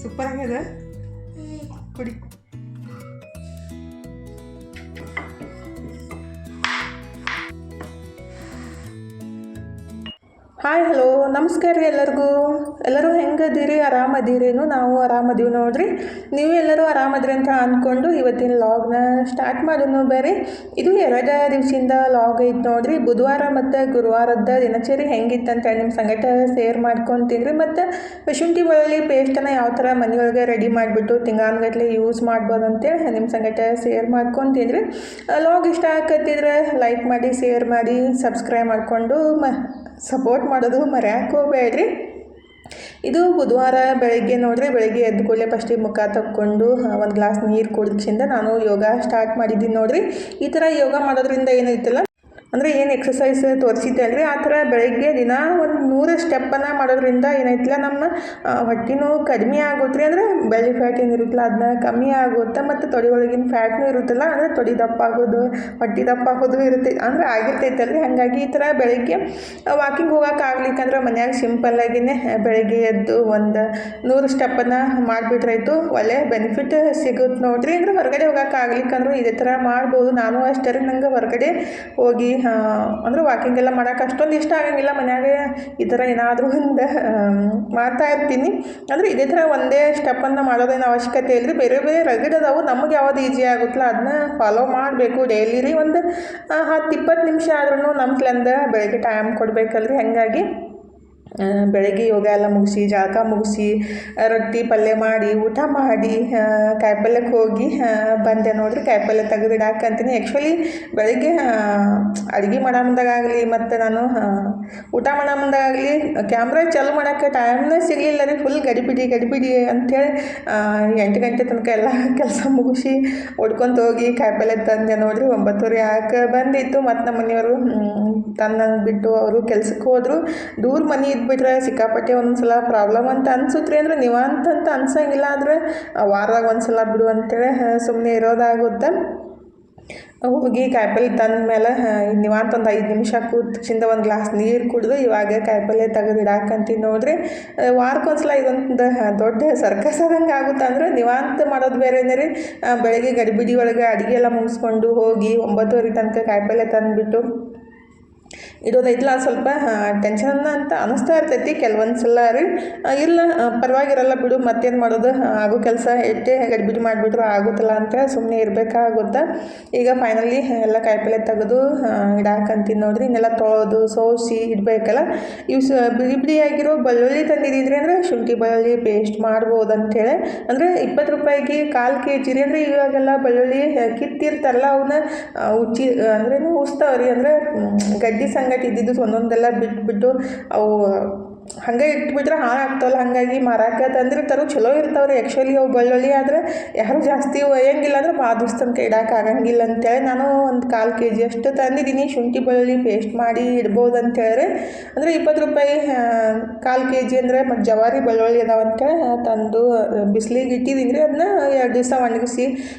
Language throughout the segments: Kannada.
ಸೂಪರ್ ಆಗಿದೆ ಕುಡಿ. ಹಾಯ್ ಹಲೋ ನಮಸ್ಕಾರ ರೀ ಎಲ್ಲರೂ ಹೆಂಗದೀರಿ? ಆರಾಮದೀರೇನು? ನಾವು ಆರಾಮದೀವಿ ನೋಡ್ರಿ. ನೀವು ಎಲ್ಲರೂ ಆರಾಮದ್ರಿ ಅಂತ ಅಂದ್ಕೊಂಡು ಇವತ್ತಿನ ಲಾಗ್ನ ಸ್ಟಾರ್ಟ್ ಮಾಡೋನು. ಬೇರೆ ಇದು 2 ದಿವಸದಿಂದ ಲಾಗ್ ಐತೆ ನೋಡ್ರಿ. ಬುಧವಾರ ಮತ್ತು ಗುರುವಾರದ ದಿನಚರಿ ಹೆಂಗಿತ್ತಂತ ನಿಮ್ಮ ಸಂಗಟ ಶೇರ್ ಮಾಡ್ಕೊತೀನಿ ರೀ. ಮತ್ತು ಶುಂಠಿ ಬೆಳ್ಳುಳ್ಳಿ ಪೇಸ್ಟನ್ನು ಯಾವ ಥರ ಮನೆಯೊಳಗೆ ರೆಡಿ ಮಾಡಿಬಿಟ್ಟು ತಿಂಗಾನ್ಗಟ್ಲೆ ಯೂಸ್ ಮಾಡ್ಬೋದು ಅಂತೇಳಿ ನಿಮ್ಮ ಸಂಗಟ ಶೇರ್ ಮಾಡ್ಕೊತೀನಿ ರೀ. ಲಾಗ್ ಇಷ್ಟ ಆಗತ್ತಿದ್ರೆ ಲೈಕ್ ಮಾಡಿ, ಶೇರ್ ಮಾಡಿ, ಸಬ್ಸ್ಕ್ರೈಬ್ ಮಾಡಿಕೊಂಡು ಸಪೋರ್ಟ್ ಮಾಡೋದು ಮರ್ಯಾಕೆ ಹೋಗಬೇಡ್ರಿ. ಇದು ಬುಧವಾರ ಬೆಳಗ್ಗೆ ನೋಡ್ರಿ. ಬೆಳಗ್ಗೆ ಎದ್ದು ಕೂಡಲೇ ಫಸ್ಟಿಗೆ ಮುಖ ತಕ್ಕೊಂಡು ಒಂದು ಗ್ಲಾಸ್ ನೀರು ಕುಡಿದ್ರಿಂದ ನಾನು ಯೋಗ ಸ್ಟಾರ್ಟ್ ಮಾಡಿದ್ದೀನಿ ನೋಡ್ರಿ. ಈ ಥರ ಯೋಗ ಮಾಡೋದ್ರಿಂದ ಏನೈತಲ್ಲ ಅಂದರೆ ಏನು ಎಕ್ಸಸೈಸ್ ತೋರಿಸಿದ್ದೆ ಅಲ್ರಿ, ಆ ಥರ ಬೆಳಗ್ಗೆ ದಿನ ಒಂದು 100 ಸ್ಟೆಪ್ಪನ್ನು ಮಾಡೋದ್ರಿಂದ ಏನೈತಿಲ್ಲ ನಮ್ಮ ಹೊಟ್ಟೆನೂ ಕಡಿಮೆ ಆಗುತ್ತೆ ರೀ. ಅಂದರೆ ಬೆಳ್ಳಿ ಫ್ಯಾಟ್ ಏನಿರುತ್ತಲ್ಲ ಅದನ್ನ ಕಮ್ಮಿ ಆಗುತ್ತೆ. ಮತ್ತು ತೊಡೆ ಒಳಗಿನ ಫ್ಯಾಟ್ನೂ ಇರುತ್ತಲ್ಲ, ಅಂದರೆ ತೊಡೆ ದಪ್ಪ ಆಗೋದು, ಹೊಟ್ಟೆ ದಪ್ಪ ಆಗೋದು ಇರುತ್ತೆ, ಅಂದರೆ ಆಗಿರ್ತೈತಲ್ರಿ. ಹಾಗಾಗಿ ಈ ಥರ ಬೆಳಗ್ಗೆ ವಾಕಿಂಗ್ ಹೋಗೋಕ್ಕಾಗ್ಲಿಕ್ಕಂದ್ರೆ ಮನ್ಯಾಗ ಸಿಂಪಲ್ಲಾಗಿಯೇ ಬೆಳಗ್ಗೆ ಎದ್ದು ಒಂದು 100 ಸ್ಟೆಪ್ಪನ್ನು ಮಾಡಿಬಿಟ್ರಾಯ್ತು. ಒಳ್ಳೆ ಬೆನಿಫಿಟ್ ಸಿಗುತ್ತೆ ನೋಡ್ರಿ. ಅಂದರೆ ಹೊರಗಡೆ ಹೋಗೋಕ್ಕಾಗ್ಲಿಕ್ಕಂದ್ರೂ ಇದೇ ಥರ ಮಾಡ್ಬೋದು. ನಾನು ಅಷ್ಟೇ ರೀ, ನಂಗೆ ಹೊರಗಡೆ ಹೋಗಿ ಅಂದರೆ ವಾಕಿಂಗ್ ಎಲ್ಲ ಮಾಡೋಕೆ ಅಷ್ಟೊಂದು ಇಷ್ಟ ಆಗಂಗಿಲ್ಲ. ಮನ್ಯಾಗ ಈ ಥರ ಏನಾದರೂ ಒಂದು ಮಾಡ್ತಾ ಇರ್ತೀನಿ. ಅಂದರೆ ಇದೇ ಥರ ಒಂದೇ ಸ್ಟೆಪ್ಪನ್ನು ಮಾಡೋದೇನು ಅವಶ್ಯಕತೆ ಇಲ್ಲ ರೀ. ಬೇರೆ ಬೇರೆ ರಗಡ್ ಅದಾವು, ನಮಗೆ ಯಾವುದು ಈಸಿ ಆಗುತ್ತಲ್ಲ ಅದನ್ನ ಫಾಲೋ ಮಾಡಬೇಕು ಡೈಲಿ ರೀ. ಒಂದು 10-20 ನಿಮಿಷ ಆದ್ರೂ ನಮ್ಗ್ಲಿಂದ ಬೆಳಗ್ಗೆ ಟೈಮ್ ಕೊಡಬೇಕಲ್ರಿ. ಹಾಗಾಗಿ ಬೆಳಗ್ಗೆ ಯೋಗ ಎಲ್ಲ ಮುಗಿಸಿ, ಜಳಕ ಮುಗಿಸಿ, ರೊಟ್ಟಿ ಪಲ್ಯ ಮಾಡಿ, ಊಟ ಮಾಡಿ, ಕಾಯಿಪಲ್ಯಕ್ಕೆ ಹೋಗಿ ಬಂದೆ ನೋಡ್ರಿ. ಕಾಯಿಪಲ್ಯ ತೆಗೆದಿಡಾಕಂತೀನಿ. ಆ್ಯಕ್ಚುಲಿ ಬೆಳಗ್ಗೆ ಅಡುಗೆ ಮಾಡೋ ಮುಂದಾಗಲಿ ಮತ್ತು ನಾನು ಊಟ ಮಾಡೋ ಮುಂದಾಗಲಿ ಕ್ಯಾಮ್ರಾ ಚಾಲು ಮಾಡೋಕ್ಕೆ ಟೈಮ್ನೇ ಸಿಗಲಿಲ್ಲ ರೀ. ಫುಲ್ ಗಡಿಬಿಡಿ ಅಂಥೇಳಿ 8 ಗಂಟೆ ತನಕ ಎಲ್ಲ ಕೆಲಸ ಮುಗಿಸಿ ಹೊಡ್ಕೊತ ಹೋಗಿ ಕಾಯಿಪಲ್ಯ ತಂದೆ ನೋಡ್ರಿ. 9:30 ಆಕೆ ಬಂದಿತ್ತು. ಮತ್ತು ನಮ್ಮ ಮನೆಯವರು ತನ್ನಂಗೆ ಬಿಟ್ಟು ಅವರು ಕೆಲ್ಸಕ್ಕೆ ಹೋದರು. ದೂರ ಮನೆ ಇದ್ಬಿಟ್ರೆ ಸಿಕ್ಕಾಪಟ್ಟೆ ಒಂದೊಂದ್ಸಲ ಪ್ರಾಬ್ಲಮ್ ಅಂತ ಅನ್ಸುತ್ತೆ ರೀ. ಅಂದರೆ ನಿವಾಂತ ಅಂತ ಅನ್ಸಂಗಿಲ್ಲ, ಆದರೆ ವಾರದಾಗ ಒಂದ್ಸಲ ಬಿಡು ಅಂತೇಳಿ ಸುಮ್ಮನೆ ಇರೋದಾಗುತ್ತೆ. ಹೋಗಿ ಕಾಯಿಪಲ್ಯ ತಂದ ಮೇಲೆ ನಿವಾಂತ ಒಂದು 5 ನಿಮಿಷ ಕೂತ್ಚಿಂದ ಒಂದು ಗ್ಲಾಸ್ ನೀರು ಕುಡಿದು ಇವಾಗ ಕಾಯಿಪಲ್ಯ ತೆಗೆದಿಡಾಕಂತೀನಿ ನೋಡ್ರಿ. ವಾರಕ್ಕೊಂದ್ಸಲ ಇದೊಂದು ದೊಡ್ಡ ಸರ್ಕಸ್ ಆದಂಗೆ ಆಗುತ್ತೆ. ಅಂದರೆ ನಿವಾಂತ ಮಾಡೋದು ಬೇರೆನೇ ರೀ. ಬೆಳಗ್ಗೆ ಗಡಿಬಿಡಿ ಒಳಗೆ ಅಡುಗೆ ಎಲ್ಲ ಮುಗಿಸ್ಕೊಂಡು ಹೋಗಿ 9:30 ತನಕ ಕಾಯಿಪಲ್ಯ ತಂದುಬಿಟ್ಟು ಇಡೋದೈತಲ್ಲ, ಸ್ವಲ್ಪ ಟೆನ್ಷನ್ ಅಂತ ಅನ್ನಿಸ್ತಾ ಇರ್ತೈತಿ ಕೆಲವೊಂದು ಸಲ ರೀ. ಇಲ್ಲ ಪರವಾಗಿರಲ್ಲ ಬಿಡು, ಮತ್ತೇನು ಮಾಡೋದು, ಆಗೋ ಕೆಲಸ ಎಷ್ಟೇ ಗಡಿಬಿಡಿ ಮಾಡಿಬಿಟ್ರು ಆಗುತ್ತಲ್ಲ ಅಂತ ಸುಮ್ಮನೆ ಇರಬೇಕಾಗುತ್ತೆ. ಈಗ ಫೈನಲಿ ಎಲ್ಲ ಕಾಯಿಪಲ್ಯ ತೆಗೆದು ಇಡಾಕಂತೀನಿ ನೋಡ್ರಿ. ಇನ್ನೆಲ್ಲ ತೊಳೆದು ಸೋಸಿ ಇಡಬೇಕಲ್ಲ. ಇವು ಬಿಡಿ ಆಗಿರೋ ಬೆಳ್ಳುಳ್ಳಿ ತಂದಿದ್ದೀನಿ ರೀ. ಅಂದರೆ ಶುಂಠಿ ಬೆಳ್ಳುಳ್ಳಿ ಪೇಸ್ಟ್ ಮಾಡ್ಬೋದು ಅಂಥೇಳಿ. ಅಂದರೆ 20 ರೂಪಾಯಿಗೆ 1/4 kg ರೀ. ಅಂದರೆ ಇವಾಗೆಲ್ಲ ಬೆಳ್ಳುಳ್ಳಿ ಕಿತ್ತಿರ್ತಾರಲ್ಲ, ಅವನ್ನ ಉಚ್ಚಿ ಅಂದ್ರೇನು ಉಸ್ತಾವ್ರಿ. ಅಂದರೆ ಗಡ್ಡಿ ಸಂಗತಿ ಇದ್ದಿದ್ದು ಒಂದೊಂದೆಲ್ಲ ಬಿಟ್ಬಿಟ್ಟು ಅವು ಹಾಗೆ ಇಟ್ಬಿಟ್ರೆ ಹಾಳಾಗ್ತಾವಲ್ಲ. ಹಾಗಾಗಿ ಮಾರಾಕ ತಂದಿರ್ತಾರೆ, ಚಲೋ ಇರ್ತಾವ್ರಿ ಆ್ಯಕ್ಚುಲಿ ಅವು ಬೆಳ್ಳುಳ್ಳಿ. ಆದರೆ ಯಾರು ಜಾಸ್ತಿ ಒಯ್ಯಂಗಿಲ್ಲ, ಅಂದರೆ ಭಾಳ ದಿವ್ಸ ತನಕ ಇಡೋಕ್ಕಾಗಂಗಿಲ್ಲ ಅಂತೇಳಿ ನಾನು ಒಂದು 1/4 kg ಅಷ್ಟು ತಂದಿದ್ದೀನಿ. ಶುಂಠಿ ಬೆಳ್ಳುಳ್ಳಿ ಪೇಸ್ಟ್ ಮಾಡಿ ಇಡ್ಬೋದು ಅಂತೇಳಿ. ಅಂದರೆ 20 ರೂಪಾಯಿ 1/4 kg ಅಂದರೆ ಮತ್ತು ಜವಾರಿ ಬೆಳ್ಳುಳ್ಳಿ ಅದಾವಂತೇಳಿ ತಂದು ಬಿಸಿಲಿಗೆ ಇಟ್ಟಿದ್ದೀನಿ ರೀ. ಅದನ್ನ 2 ದಿವಸ ಒಣಗಿಸಿ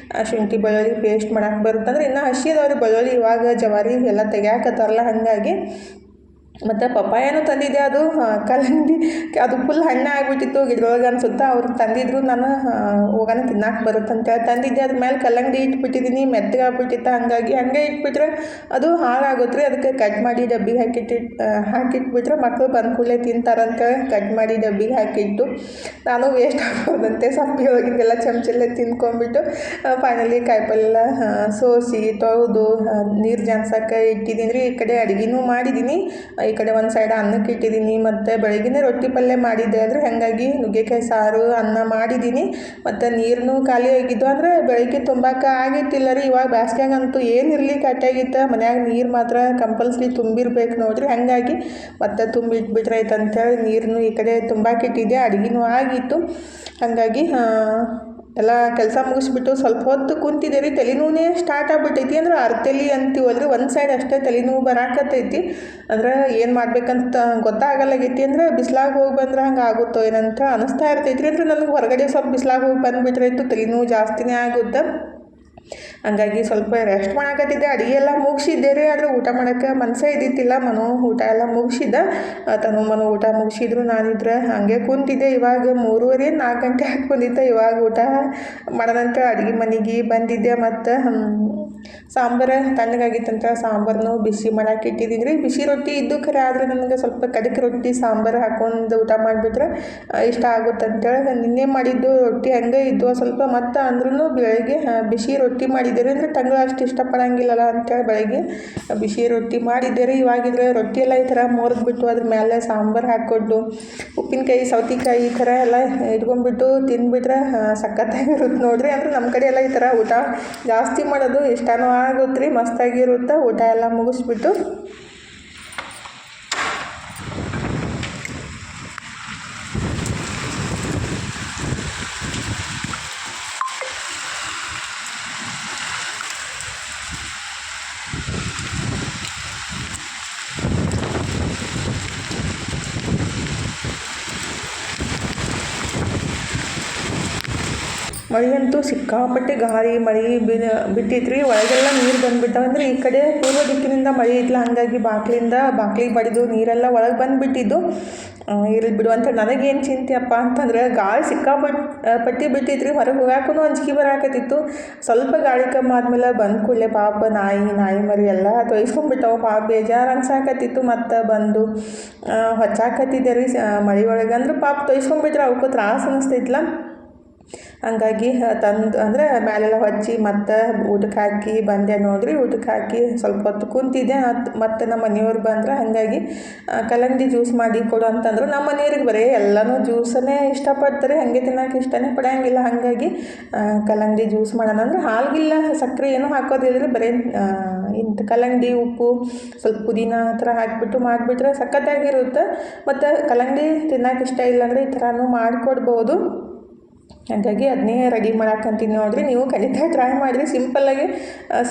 ಶುಂಠಿ ಬೆಳ್ಳುಳ್ಳಿ ಪೇಸ್ಟ್ ಮಾಡಕ್ಕೆ ಬರುತ್ತೆ. ಅಂದರೆ ಇನ್ನೂ ಹಸಿ ಅದಾವ್ರಿ ಬೆಳ್ಳುಳ್ಳಿ, ಇವಾಗ ಜವಾರಿ ಎಲ್ಲ ತೆಗ್ಯಾಕತ್ತಾರಲ್ಲ ಹಾಗಾಗಿ. ಮತ್ತು ಪಪ್ಪಾಯನೂ ತಂದಿದ್ದೆ, ಅದು ಕಲ್ಲಂಗಡಿ ಅದು ಫುಲ್ ಹಣ್ಣು ಆಗಿಬಿಟ್ಟಿತ್ತು ಗಿಡದೊಳಗೆ ಅನ್ಸುತ್ತಾ. ಅವ್ರು ತಂದಿದ್ರು, ನಾನು ಹೋಗೋಣ ತಿನ್ನಕ್ಕೆ ಬರುತ್ತೆ ಅಂತೇಳಿ ತಂದಿದ್ದೆ. ಅದ್ರ ಮೇಲೆ ಕಲ್ಲಂಗಡಿ ಇಟ್ಬಿಟ್ಟಿದ್ದೀನಿ, ಮೆತ್ತಗೆ ಆಗ್ಬಿಟ್ಟಿತ್ತು. ಹಾಗಾಗಿ ಹಂಗೆ ಇಟ್ಬಿಟ್ರೆ ಅದು ಹಾಳಾಗುತ್ತೆ ರೀ. ಅದಕ್ಕೆ ಕಟ್ ಮಾಡಿ ಡಬ್ಬಿಗೆ ಹಾಕಿಟ್ಬಿಟ್ರೆ ಮಕ್ಕಳು ಬಂದ ಕೂಡಲೇ ತಿಂತಾರಂತೇಳಿ ಕಟ್ ಮಾಡಿ ಡಬ್ಬಿಗೆ ಹಾಕಿಟ್ಟು ನಾನು ವೇಸ್ಟ್ ಆಗ್ಬೋದಂತೆ ಸಪ್ಪಿ ಹೋಗಿದ್ದೆಲ್ಲ ಚಮಚಲ್ಲೇ ತಿನ್ಕೊಂಡ್ಬಿಟ್ಟು ಫೈನಲಿ ಕಾಯಿಪಲ್ಲೆಲ್ಲ ಸೋಸಿ ತೊಳೆದು ನೀರು ಜಾನ್ಸಕ್ಕೆ ಇಟ್ಟಿದ್ದೀನಿ ರೀ. ಈ ಕಡೆ ಅಡುಗೆನೂ ಮಾಡಿದ್ದೀನಿ, ಈ ಕಡೆ ಒಂದು ಸೈಡ್ ಅನ್ನಕ್ಕೆ ಇಟ್ಟಿದ್ದೀನಿ. ಮತ್ತು ಬೆಳಗ್ಗೆ ರೊಟ್ಟಿ ಪಲ್ಯ ಮಾಡಿದ್ದೆ, ಅಂದರೆ ಹಾಗಾಗಿ ನುಗ್ಗೆಕಾಯಿ ಸಾರು ಅನ್ನ ಮಾಡಿದ್ದೀನಿ. ಮತ್ತು ನೀರನ್ನು ಖಾಲಿ ಆಗಿದ್ದು, ಅಂದರೆ ಬೆಳಗ್ಗೆ ತುಂಬಕ್ಕೆ ಆಗಿತ್ತಿಲ್ಲ ರೀ. ಇವಾಗ ಬ್ಯಾಸ್ಗ್ಯಾಗಂತೂ ಏನಿರಲಿ ಕಟ್ಟಾಗಿತ್ತು, ಮನ್ಯಾಗ ನೀರು ಮಾತ್ರ ಕಂಪಲ್ಸರಿ ತುಂಬಿರ್ಬೇಕು ನೋಡ್ರಿ. ಹಾಗಾಗಿ ಮತ್ತೆ ತುಂಬಿಟ್ಬಿಟ್ರಾಯ್ತು ಅಂಥೇಳಿ ನೀರನ್ನು ಈ ಕಡೆ ತುಂಬಾಕಿಟ್ಟಿದ್ದೆ. ಅಡುಗೆನೂ ಆಗಿತ್ತು. ಹಾಗಾಗಿ ಎಲ್ಲ ಕೆಲಸ ಮುಗಿಸ್ಬಿಟ್ಟು ಸ್ವಲ್ಪ ಹೊತ್ತು ಕುಂತಿದ್ದೆ ರೀ. ತಲೆನೂನೇ ಸ್ಟಾರ್ಟ್ ಆಗ್ಬಿಟ್ಟೈತಿ. ಅಂದ್ರೆ ಅರ್ತಲಿ ಅಂತೀವಲ್ರಿ, ಒಂದು ಸೈಡ್ ಅಷ್ಟೇ ತಲೆನೋವು ಬರಾಕತ್ತೈತಿ. ಅಂದ್ರೆ ಏನು ಮಾಡ್ಬೇಕಂತ ಗೊತ್ತಾಗಲ್ಲಾಗೈತಿ. ಅಂದರೆ ಬಿಸ್ಲಾಗ ಹೋಗಿ ಬಂದ್ರೆ ಹಂಗೆ ಆಗುತ್ತೋ ಏನಂತ ಅನ್ನಿಸ್ತಾ ಇರ್ತೈತಿ ರೀ. ಅಂದರೆ ನನಗೆ ಹೊರಗಡೆ ಸ್ವಲ್ಪ ಬಿಸ್ಲಾಗ ಹೋಗಿ ಬಂದುಬಿಟ್ರಾಯ್ತು ತಲೆನೋವು ಜಾಸ್ತಿನೇ ಆಗುತ್ತೆ. ಹಂಗಾಗಿ ಸ್ವಲ್ಪ ರೆಸ್ಟ್ ಮಾಡಕತ್ತಿದ್ದೆ. ಅಡುಗೆ ಎಲ್ಲ ಮುಗಿಸಿದ್ದೆ ರೀ, ಆದರೆ ಊಟ ಮಾಡೋಕ್ಕೆ ಮನಸ್ಸೇ ಇದ್ದಿತ್ತಿಲ್ಲ. ಮನು ಊಟ ಎಲ್ಲ ಮುಗಿಸಿದ್ದ, ತನು ಮನು ಊಟ ಮುಗಿಸಿದ್ರು. ನಾನಿದ್ರೆ ಹಾಗೆ ಕುಂತಿದ್ದೆ. ಇವಾಗ 3:30 4 ಗಂಟೆ ಹಾಕಿ ಬಂದಿದ್ದೆ. ಇವಾಗ ಊಟ ಮಾಡೋದಂತ ಅಡುಗೆ ಮನೆಗೆ ಬಂದಿದ್ದೆ. ಮತ್ತು ಸಾಂಬಾರು ತಣ್ಣಗಾಗಿತ್ತಂತ ಸಾಂಬಾರನ್ನು ಬಿಸಿ ಮಾಡಕ್ಕೆ ಇಟ್ಟಿದ್ದೀನಿ ರೀ. ಬಿಸಿ ರೊಟ್ಟಿ ಇದ್ದು ಖರೆ, ಆದರೆ ನನಗೆ ಸ್ವಲ್ಪ ಕಡಕ್ ರೊಟ್ಟಿ ಸಾಂಬಾರು ಹಾಕೊಂಡು ಊಟ ಮಾಡಿಬಿಟ್ರೆ ಇಷ್ಟ ಆಗುತ್ತಂತೇಳಿ ನಿನ್ನೆ ಮಾಡಿದ್ದು ರೊಟ್ಟಿ ಹಂಗೆ ಇದ್ದು ಸ್ವಲ್ಪ. ಮತ್ತು ಅಂದ್ರೂ ಬೆಳಗ್ಗೆ ಬಿಸಿ ರೊಟ್ಟಿ ಮಾಡಿದ್ದೀರಿ, ಅಂದರೆ ತಂಗಳು ಅಷ್ಟು ಇಷ್ಟಪಡಂಗಿಲ್ಲಲ್ಲ ಅಂತೇಳಿ ಬೆಳಗ್ಗೆ ಬಿಸಿ ರೊಟ್ಟಿ ಮಾಡಿದ್ದೀರಿ. ಇವಾಗಿದ್ರೆ ರೊಟ್ಟಿ ಎಲ್ಲ ಈ ಥರ ಮುರಿದ್ಬಿಟ್ಟು ಅದ್ರ ಮೇಲೆ ಸಾಂಬಾರು ಹಾಕ್ಕೊಂಡು ಉಪ್ಪಿನಕಾಯಿ ಸೌತೆಕಾಯಿ ಈ ಥರ ಎಲ್ಲ ಇಟ್ಕೊಂಡ್ಬಿಟ್ಟು ತಿಂದ್ಬಿಟ್ರೆ ಸಖತ್ತಾಗಿರುತ್ತೆ ನೋಡ್ರಿ. ಅಂದರೆ ನಮ್ಮ ಕಡೆ ಎಲ್ಲ ಈ ಥರ ಊಟ ಜಾಸ್ತಿ ಮಾಡೋದು ಇಷ್ಟನೂ ಆಗುತ್ತೆ ರೀ, ಮಸ್ತಾಗಿರುತ್ತೆ. ಊಟ ಎಲ್ಲ ಮುಗಿಸ್ಬಿಟ್ಟು ಮಳೆಯಂತೂ ಸಿಕ್ಕಾಪಟ್ಟೆ ಗಾಳಿ ಮಳೆ ಬಿಟ್ಟಿತ್ತು ರೀ. ಒಳಗೆಲ್ಲ ನೀರು ಬಂದುಬಿಟ್ಟವು. ಅಂದರೆ ಈ ಕಡೆ ಪೂರ್ವ ದಿಕ್ಕಿನಿಂದ ಮಳೆ ಇತ್ತಲ್ಲ, ಹಾಗಾಗಿ ಬಾಕ್ಲಿಗೆ ಬಡಿದು ನೀರೆಲ್ಲ ಒಳಗೆ ಬಂದುಬಿಟ್ಟಿದ್ದು. ಇರಲಿ ಬಿಡು ಅಂತ ನನಗೇನು ಚಿಂತೆ ಅಪ್ಪ ಅಂತಂದ್ರೆ, ಗಾಳಿ ಸಿಕ್ಕಾಪಟ್ಟಿ ಬಿಟ್ಟಿತ್ತು ರೀ. ಹೊರಗೆ ಹೋಗಾಕೂ ಅಂಜಿಕೆ ಬರಾಕತ್ತಿತ್ತು. ಸ್ವಲ್ಪ ಗಾಳಿ ಕಮ್ಮಿ ಆದಮೇಲೆ ಬಂದು ಕೂಡಲೇ ಪಾಪ ನಾಯಿ ಮರಿ ಎಲ್ಲ ತೊಯ್ಸ್ಕೊಂಡ್ಬಿಟ್ಟವು. ಪಾಪ ಬೇಜಾರು ಅನ್ಸಾಕತ್ತಿತ್ತು. ಮತ್ತು ಬಂದು ಹೊಚ್ಚಾಕತ್ತಿದ್ದೆ ರೀ ಮಳೆ ಒಳಗೆ. ಅಂದ್ರೆ ಪಾಪ ತೊಯ್ಸ್ಕೊಂಡ್ಬಿಟ್ರೆ ಅವಕ್ಕೂ ತ್ರಾಸು ಅನ್ನಿಸ್ತೈತ್ಲ. ಹಂಗಾಗಿ ಅಂದರೆ ಮ್ಯಾಲೆಲ್ಲ ಹೊಚ್ಚಿ ಮತ್ತು ಊಟಕ್ಕೆ ಹಾಕಿ ಬಂದೆ ನೋಡ್ರಿ. ಊಟಕ್ಕೆ ಹಾಕಿ ಸ್ವಲ್ಪ ಹೊತ್ತು ಕುಂತಿದ್ದೆ. ಮತ್ತು ನಮ್ಮ ಮನೆಯವ್ರು ಬಂದ್ರೆ, ಹಾಗಾಗಿ ಕಲ್ಲಂಗಡಿ ಜ್ಯೂಸ್ ಮಾಡಿ ಕೊಡು ಅಂತಂದರು. ನಮ್ಮ ಮನೆಯವ್ರಿಗೆ ಬರೀ ಎಲ್ಲನೂ ಜ್ಯೂಸನ್ನೇ ಇಷ್ಟಪಡ್ತಾರೆ, ಹಾಗೆ ತಿನ್ನೋಕೆ ಇಷ್ಟನೇ ಪಡೋಂಗಿಲ್ಲ. ಹಾಗಾಗಿ ಕಲ್ಲಂಗಡಿ ಜ್ಯೂಸ್ ಮಾಡೋಣ ಅಂದ್ರೆ ಹಾಲ್ಗಿಲ್ಲ ಸಕ್ಕರೆ ಏನೂ ಹಾಕೋದಿಲ್ಲ, ಬರೀ ಇಂಥ ಕಲ್ಲಂಗಡಿ ಉಪ್ಪು ಸ್ವಲ್ಪ ಪುದೀನ ಆ ಥರ ಹಾಕಿಬಿಟ್ಟು ಮಾಡಿಬಿಟ್ರೆ ಸಖತ್ತಾಗಿರುತ್ತೆ. ಮತ್ತು ಕಲ್ಲಂಗಡಿ ತಿನ್ನೋಕೆ ಇಷ್ಟ ಇಲ್ಲ ಅಂದರೆ ಈ ಥರನೂ ಮಾಡಿಕೊಡ್ಬೋದು. ಹಾಗಾಗಿ ಅದನ್ನೇ ರೆಡಿ ಮಾಡಾಕಂತೀನಿ ನೋಡಿರಿ. ನೀವು ಖಂಡಿತ ಟ್ರೈ ಮಾಡಿರಿ, ಸಿಂಪಲ್ಲಾಗಿ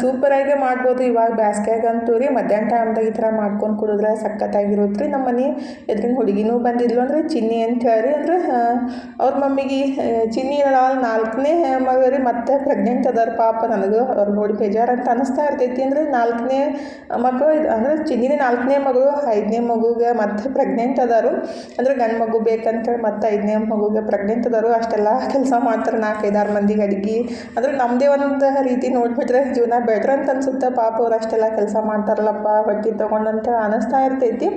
ಸೂಪರಾಗಿ ಮಾಡ್ಬೋದು. ಇವಾಗ ಬ್ಯಾಸ್ಗ್ಯಾಗಂತೂ ರೀ ಮಧ್ಯಾಹ್ನ ಟೈಮ್ದಾಗ ಈ ಥರ ಮಾಡ್ಕೊಂಡು ಕುಡಿದ್ರೆ ಸಖತ್ತಾಗಿರುತ್ತೆ ರೀ. ನಮ್ಮ ಮನೆ ಎದ್ರಿನ ಹುಡುಗಿನೂ ಬಂದಿದ್ಲು, ಅಂದರೆ ಚಿನ್ನಿ ಅಂತ ಹೇಳಿ. ಅಂದರೆ ಅವ್ರ ಮಮ್ಮಿಗೆ ಚಿನ್ನಿ 4ನೇ ಮಗ ರೀ, ಮತ್ತು ಪ್ರೆಗ್ನೆಂಟ್ ಅದಾರ. ಪಾಪ ನನಗೆ ಅವ್ರು ನೋಡಿ ಬೇಜಾರು ಅಂತ ಅನ್ನಿಸ್ತಾ ಇರ್ತೈತಿ. ಅಂದರೆ 4ನೇ ಮಕ್ಕಳು, ಅಂದರೆ ಚಿನ್ನಿನೇ 4ನೇ ಮಗಳು, 5ನೇ ಮಗುಗೆ ಮತ್ತು ಪ್ರೆಗ್ನೆಂಟ್ ಅದಾರು. ಅಂದರೆ ಗಂಡು ಮಗು ಬೇಕಂತೇಳಿ ಮತ್ತು 5ನೇ ಮಗುಗೆ ಪ್ರೆಗ್ನೆಂಟ್ ಅದಾರು. ಅಷ್ಟೆಲ್ಲ ಕೆಲಸ ಮಾಡ್ತಾರೆ 4-5-6 ಮಂದಿಗೆ ಅಡುಗೆ. ಅಂದರೆ ನಮ್ಮದೇ ಒಂದು ರೀತಿ ನೋಡಿಬಿಟ್ರೆ ಜೀವನ ಬೆಟ್ರ್ ಅಂತ ಅನ್ಸುತ್ತೆ. ಪಾಪ ಅವ್ರು ಅಷ್ಟೆಲ್ಲ ಕೆಲಸ ಮಾಡ್ತಾರಲ್ಲಪ್ಪ ಹೊಟ್ಟೆ ತೊಗೊಂಡಂತ ಅನ್ನಿಸ್ತಾ ಇರ್ತೈತಿ.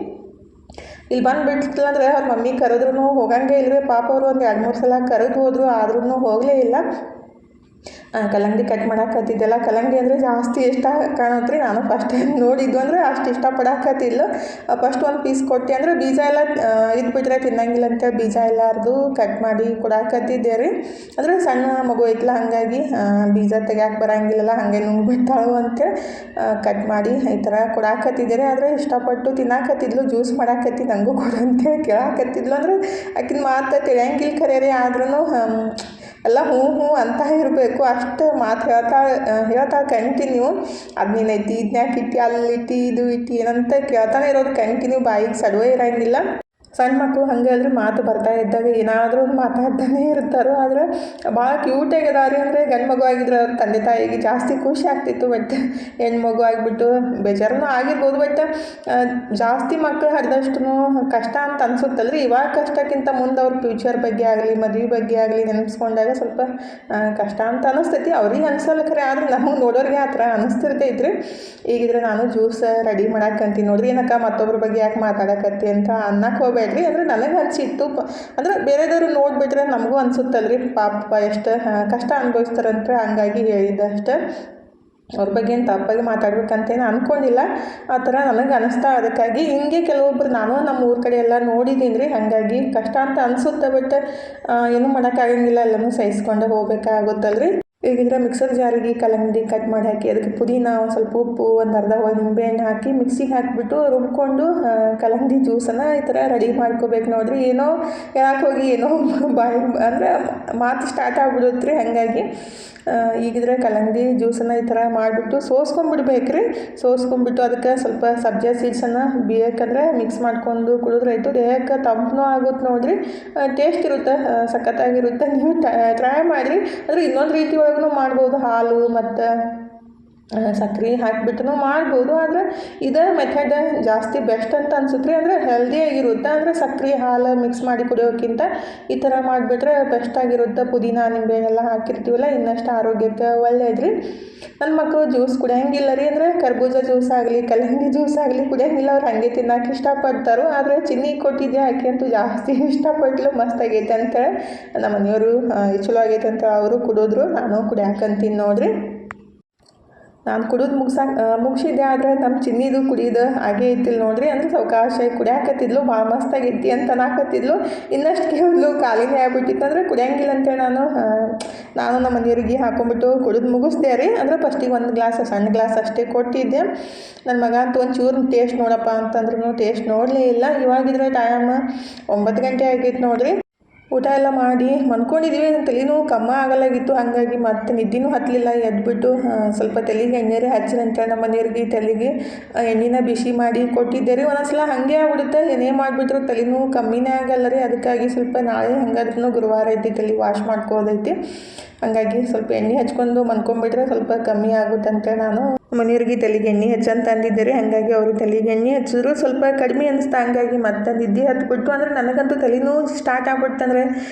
ಇಲ್ಲಿ ಬಂದುಬಿಟ್ಟಿಲ್ಲ ಅಂದರೆ ಅವ್ರ ಮಮ್ಮಿ ಕರೆದ್ರೂ ಹೋಗಂಗೆ ಇಲ್ಲರಿ. ಪಾಪ ಅವರು ಒಂದು 2-3 ಸಲ ಕರೆದು ಹೋದ್ರು, ಆದ್ರೂ ಹೋಗಲೇ ಇಲ್ಲ. ಕಲ್ಲಂಗಡಿ ಕಟ್ ಮಾಡಾಕತ್ತಿದ್ದೆಲ್ಲ. ಕಲ್ಲಂಗಡಿ ಅಂದರೆ ಜಾಸ್ತಿ ಇಷ್ಟ ಕಾಣುತ್ತೆ ರೀ. ನಾನು ಫಸ್ಟ್ ಟೈಮ್ ನೋಡಿದ್ದು, ಅಂದರೆ ಅಷ್ಟು ಇಷ್ಟಪಡಾಕತ್ತಿಲ್ಲ. ಫಸ್ಟ್ ಒಂದು ಪೀಸ್ ಕೊಟ್ಟೆ, ಅಂದರೆ ಬೀಜ ಎಲ್ಲ ಇದ್ಬಿಟ್ರೆ ತಿನ್ನಂಗಿಲ್ಲ ಅಂತೇಳಿ ಬೀಜ ಎಲ್ಲಾರ್ದು ಕಟ್ ಮಾಡಿ ಕೊಡಾಕತ್ತಿದ್ದೆ ರೀ. ಅಂದರೆ ಸಣ್ಣ ಮಗು ಐತಲ್ಲ, ಹಾಗಾಗಿ ಬೀಜ ತೆಗ್ಯಾಕೆ ಬರೋಂಗಿಲ್ಲಲ್ಲ, ಹಾಗೆ ನುಂಗ್ಬಿಡ್ತಾಳು ಅಂತೇಳಿ ಕಟ್ ಮಾಡಿ ಈ ಥರ ಕೊಡಾಕತ್ತಿದ್ದೆ ರೀ. ಆದರೆ ಇಷ್ಟಪಟ್ಟು ತಿನ್ನಾಕತ್ತಿದ್ಲು. ಜ್ಯೂಸ್ ಮಾಡಾಕತ್ತಿ ನನಗೂ ಕೊಡು ಅಂತೇಳಿ ಕೇಳಾಕತ್ತಿದ್ಲು. ಅಂದರೆ ಆಕಿನ ಮಾತು ತಿಳಿಯಂಗಿಲ್ಲ ಖರೆ ರೀ, ಆದ್ರೂ ಎಲ್ಲ ಹ್ಞೂ ಅಂತ ಇರಬೇಕು. ಅಷ್ಟು ಮಾತು ಹೇಳ್ತಾ ಕಂಟಿನ್ಯೂ. ಅದು ನೀನೈತಿ, ಇದನ್ಯಾಕೆ ಇಟ್ಟು, ಅಲ್ಲಿಟ್ಟು, ಇದು ಇಟ್ಟು ಏನಂತ ಕೇಳ್ತಾನೆ ಇರೋದು ಕಂಟಿನ್ಯೂ. ಬಾಯಿಗೆ ಸಡವೇ ಇರೋಂಗಿಲ್ಲ. ಸಣ್ಣ ಮಕ್ಕಳು ಹಾಗೆ ಅಲ್ರಿ, ಮಾತು ಬರ್ತಾ ಇದ್ದಾಗ ಏನಾದರೂ ಒಂದು ಮಾತಾಡ್ತಾನೆ ಇರ್ತಾರೋ. ಆದರೆ ಭಾಳ ಕ್ಯೂಟಾಗಿ ಅದಾರಿ. ಅಂದರೆ ಗಂಡು ಮಗು ಆಗಿದ್ರೆ ಅವ್ರ ತಂದೆ ತಾಯಿಗೆ ಜಾಸ್ತಿ ಖುಷಿ ಆಗ್ತಿತ್ತು. ಬಟ್ ಹೆಣ್ಣು ಮಗು ಆಗಿಬಿಟ್ಟು ಬೇಜಾರೂ ಆಗಿರ್ಬೋದು. ಬಟ್ ಜಾಸ್ತಿ ಮಕ್ಕಳು ಹರಿದಷ್ಟು ಕಷ್ಟ ಅಂತ ಅನ್ಸುತ್ತಲ್ರಿ. ಇವಾಗ ಕಷ್ಟಕ್ಕಿಂತ ಮುಂದೆ ಅವ್ರ ಫ್ಯೂಚರ್ ಬಗ್ಗೆ ಆಗಲಿ, ಮದುವೆ ಬಗ್ಗೆ ಆಗಲಿ ನೆನೆಸ್ಕೊಂಡಾಗ ಸ್ವಲ್ಪ ಕಷ್ಟ ಅಂತ ಅನ್ನಿಸ್ತೈತಿ. ಅವ್ರಿಗೆ ಅನ್ಸಲ್ಲ ಖರೆ, ಆದರೆ ನಮಗೆ ನೋಡೋರಿಗೆ ಆ ಥರ ಅನ್ನಿಸ್ತಿರ್ತೈತ್ರಿ. ಈಗಿದ್ರೆ ನಾನು ಜ್ಯೂಸ್ ರೆಡಿ ಮಾಡಾಕಂತೀನಿ ನೋಡ್ರಿ. ಏನಕ್ಕ ಮತ್ತೊಬ್ರ ಬಗ್ಗೆ ಯಾಕೆ ಮಾತಾಡಕತ್ತಿ ಅಂತ ಅನ್ನಕ್ಕೆ ಹೋಗ್ಬೇಡ್ರಿ. ಅಂದರೆ ನನಗೆ ಅನಿಸಿತ್ತು, ಅಂದರೆ ಬೇರೆದವರು ನೋಡಿಬಿಟ್ರೆ ನಮಗೂ ಅನಿಸುತ್ತಲ್ರಿ, ಪಾಪ ಎಷ್ಟು ಕಷ್ಟ ಅನುಭವಿಸ್ತಾರಂತ. ಹಂಗಾಗಿ ಹೇಳಿದ್ದಷ್ಟೇ. ಅವ್ರ ಬಗ್ಗೆ ಏನು ತಪ್ಪಾಗಿ ಮಾತಾಡ್ಬೇಕಂತೇನು ಅಂದ್ಕೊಂಡಿಲ್ಲ, ಆ ಥರ ನನಗೆ ಅನ್ನಿಸ್ತಾ. ಅದಕ್ಕಾಗಿ ಹಿಂಗೆ ಕೆಲವೊಬ್ರು ನಾನು ನಮ್ಮ ಊರ ಕಡೆ ಎಲ್ಲ ನೋಡಿದ್ದೀನಿ ರೀ. ಹಾಗಾಗಿ ಕಷ್ಟ ಅಂತ ಅನಿಸುತ್ತೆ. ಬಟ್ ಏನೂ ಮಾಡೋಕ್ಕಾಗಂಗಿಲ್ಲ, ಎಲ್ಲನೂ ಸಹಿಸ್ಕೊಂಡು ಹೋಗ್ಬೇಕಾಗುತ್ತಲ್ರಿ. ಈಗಿದ್ರೆ ಮಿಕ್ಸರ್ ಜಾರಿಗೆ ಕಲ್ಲಂಗಡಿ ಕಟ್ ಮಾಡಿ ಹಾಕಿ, ಅದಕ್ಕೆ ಪುದೀನ, ಒಂದು ಸ್ವಲ್ಪ ಉಪ್ಪು, ಒಂದು ಅರ್ಧ ಹೋಳು ನಿಂಬೆಹಣ್ಣು ಹಾಕಿ ಮಿಕ್ಸಿಗೆ ಹಾಕಿಬಿಟ್ಟು ರುಬ್ಕೊಂಡು ಕಲ್ಲಂಗಡಿ ಜ್ಯೂಸನ್ನು ಈ ಥರ ರೆಡಿ ಮಾಡ್ಕೋಬೇಕು ನೋಡಿರಿ. ಏನೋ ಹೇಳಕ್ಕೆ ಹೋಗಿ ಏನೋ ಬಾಯಿ ಅಂದರೆ ಮಾತು ಸ್ಟಾರ್ಟ್ ಆಗ್ಬಿಡುತ್ತೆ ರೀ. ಹಾಗಾಗಿ ಈಗಿದ್ರೆ ಕಲ್ಲಂಗಡಿ ಜ್ಯೂಸನ್ನು ಈ ಥರ ಮಾಡಿಬಿಟ್ಟು ಸೋಸ್ಕೊಂಡ್ಬಿಡ್ಬೇಕು ರೀ. ಸೋಸ್ಕೊಂಡ್ಬಿಟ್ಟು ಅದಕ್ಕೆ ಸ್ವಲ್ಪ ಸಬ್ಜಾ ಸೀಡ್ಸನ್ನು ಬೇಕಂದ್ರೆ ಮಿಕ್ಸ್ ಮಾಡ್ಕೊಂಡು ಕುಡಿದ್ರಾಯ್ತು. ದೇಹಕ್ಕೆ ತಂಪನೂ ಆಗುತ್ತೆ ನೋಡಿರಿ. ಟೇಸ್ಟ್ ಇರುತ್ತೆ, ಸಖತ್ತಾಗಿರುತ್ತೆ. ನೀವು ಟ್ರೈ ಮಾಡಿರಿ. ಅಂದರೆ ಇನ್ನೊಂದು ರೀತಿ ಒಳಗೆ ಒಳಗೂ ಮಾಡ್ಬೋದು, ಹಾಲು ಮತ್ತು ಸಕ್ರೆ ಹಾಕಿಬಿಟ್ಟು ಮಾಡ್ಬೋದು. ಆದರೆ ಇದೇ ಮೆಥಡ್ ಜಾಸ್ತಿ ಬೆಸ್ಟ್ ಅಂತ ಅನ್ಸುತ್ತೆ ರೀ. ಅಂದರೆ ಹೆಲ್ದಿಯಾಗಿರುತ್ತೆ. ಅಂದರೆ ಸಕ್ರೆ ಹಾಲು ಮಿಕ್ಸ್ ಮಾಡಿ ಕುಡಿಯೋಕ್ಕಿಂತ ಈ ಥರ ಮಾಡಿಬಿಟ್ರೆ ಬೆಸ್ಟಾಗಿರುತ್ತೆ. ಪುದೀನ ನಿಂಬೆ ಎಲ್ಲ ಹಾಕಿರ್ತೀವಲ್ಲ, ಇನ್ನಷ್ಟು ಆರೋಗ್ಯಕ್ಕೆ ಒಳ್ಳೇದು ರೀ. ನನ್ನ ಮಕ್ಕಳು ಜ್ಯೂಸ್ ಕುಡಿಯೋಂಗಿಲ್ಲ ರೀ. ಅಂದರೆ ಕರ್ಬೂಜ ಜ್ಯೂಸ್ ಆಗಲಿ ಕಲ್ಲಂಗಡಿ ಜ್ಯೂಸ್ ಆಗಲಿ ಕುಡಿಯೋಂಗಿಲ್ಲ. ಅವ್ರು ಹಾಗೆ ತಿನ್ನೋಕೆ ಇಷ್ಟಪಡ್ತಾರೆ. ಆದರೆ ಚಿನ್ನಿ ಕೊಟ್ಟಿದ್ದೆ ಹಾಕಿ ಅಂತೂ ಜಾಸ್ತಿ ಇಷ್ಟಪಟ್ಲು. ಮಸ್ತಾಗೈತೆ ಅಂತೇಳಿ ನಮ್ಮ ಮನೆಯವರು ಚಲೋ ಆಗೈತೆ ಅಂತ ಅವರು ಕುಡಿದ್ರು. ನಾನು ಕುಡಿಯಾಕಂತೀನಿ ನೋಡಿರಿ. ನಾನು ಕುಡಿದು ಮುಗಿಸಿದ್ದೆ. ಆದರೆ ನಮ್ಮ ಚಿನ್ನಿದು ಕುಡಿಯೋದು ಹಾಗೇ ಇತ್ತಿಲ್ಲ ನೋಡ್ರಿ. ಅಂದರೆ ಸಾವಕಾಶ ಕುಡಿಯಾಕತ್ತಿದ್ಲು, ಭಾಳ ಮಸ್ತಾಗೈತಿ ಅಂತ ಅನ್ನಕತ್ತಿದ್ಲು. ಇನ್ನಷ್ಟು ಕೇಳಿದ್ಲು, ಖಾಲಿನೇ ಆಗ್ಬಿಟ್ಟಿತ್ತು. ಅಂದರೆ ಕುಡಿಯೋಂಗಿಲ್ಲ ಅಂತೇಳಿ ನಾನು ನಮ್ಮ ಮನೆಯವ್ರಿಗೆ ಹಾಕೊಂಡ್ಬಿಟ್ಟು ಕುಡಿದು ಮುಗಿಸ್ದೆ ರೀ. ಅಂದರೆ ಫಸ್ಟಿಗೆ ಒಂದು ಗ್ಲಾಸ್ ಸಣ್ಣ ಗ್ಲಾಸ್ ಅಷ್ಟೇ ಕೊಟ್ಟಿದ್ದೆ. ನನ್ನ ಮಗ ಅಂತೂ ಒಂಚೂರು ಟೇಸ್ಟ್ ನೋಡಪ್ಪ ಅಂತಂದ್ರೂ ಟೇಸ್ಟ್ ನೋಡಲೇ ಇಲ್ಲ. ಇವಾಗಿದ್ರೆ ಟೈಮ್ 9 ಗಂಟೆ ಆಗೈತೆ ನೋಡಿರಿ. ಊಟ ಎಲ್ಲ ಮಾಡಿ ಮನ್ಕೊಂಡಿದ್ವಿ. ತಲೆನೂ ಕಮ್ಮ ಆಗಲಾಗಿತ್ತು. ಹಾಗಾಗಿ ಮತ್ತೆ ನಿದ್ದೆನೂ ಹತ್ತಲಿಲ್ಲ. ಎದ್ಬಿಟ್ಟು ಸ್ವಲ್ಪ ತಲೆಗೆ ಎಣ್ಣೆ ಹಚ್ಚಿರಂತೇಳಿ ನಮ್ಮ ಮನೆಯವ್ರಿಗೆ ತಲೆಗೆ ಎಣ್ಣೆನ ಬಿಸಿ ಮಾಡಿ ಕೊಟ್ಟಿದ್ದೆ ರೀ. ಒಂದೊಂದ್ಸಲ ಹಾಗೆ ಆಗ್ಬಿಡುತ್ತೆ, ಏನೇ ಮಾಡಿಬಿಟ್ರು ತಲೆನೂ ಕಮ್ಮಿನೇ ಆಗಲ್ಲ ರೀ. ಅದಕ್ಕಾಗಿ ಸ್ವಲ್ಪ ನಾಳೆ ಹಂಗಾದ್ರೂ ಗುರುವಾರ ಐತಿ, ತಲೆ ವಾಶ್ ಮಾಡ್ಕೋದೈತಿ. ಹಾಗಾಗಿ ಸ್ವಲ್ಪ ಎಣ್ಣೆ ಹಚ್ಕೊಂಡು ಮನ್ಕೊಂಡ್ಬಿಟ್ರೆ ಸ್ವಲ್ಪ ಕಮ್ಮಿ ಆಗುತ್ತೆ ಅಂತೇಳಿ ನಾನು ಮನೆಯವ್ರಿಗೆ ತಲೆಗೆ ಎಣ್ಣೆ ಹಚ್ಚಂತ ಅಂದಿದ್ದೆ ರೀ. ಹಾಗಾಗಿ ಅವರು ತಲೆಗೆ ಎಣ್ಣೆ ಹಚ್ಚಿದ್ರು ಸ್ವಲ್ಪ ಕಡಿಮೆ ಅನಿಸ್ತಾ. ಹಂಗಾಗಿ ಮತ್ತೆ ನಿದ್ದೆ ಹತ್ಬಿಟ್ಟು. ಅಂದರೆ ನನಗಂತೂ ತಲೆನೂ ಸ್ಟಾರ್ಟ್ ಆಗ್ಬಿಡ್ತಂದ್ರೆ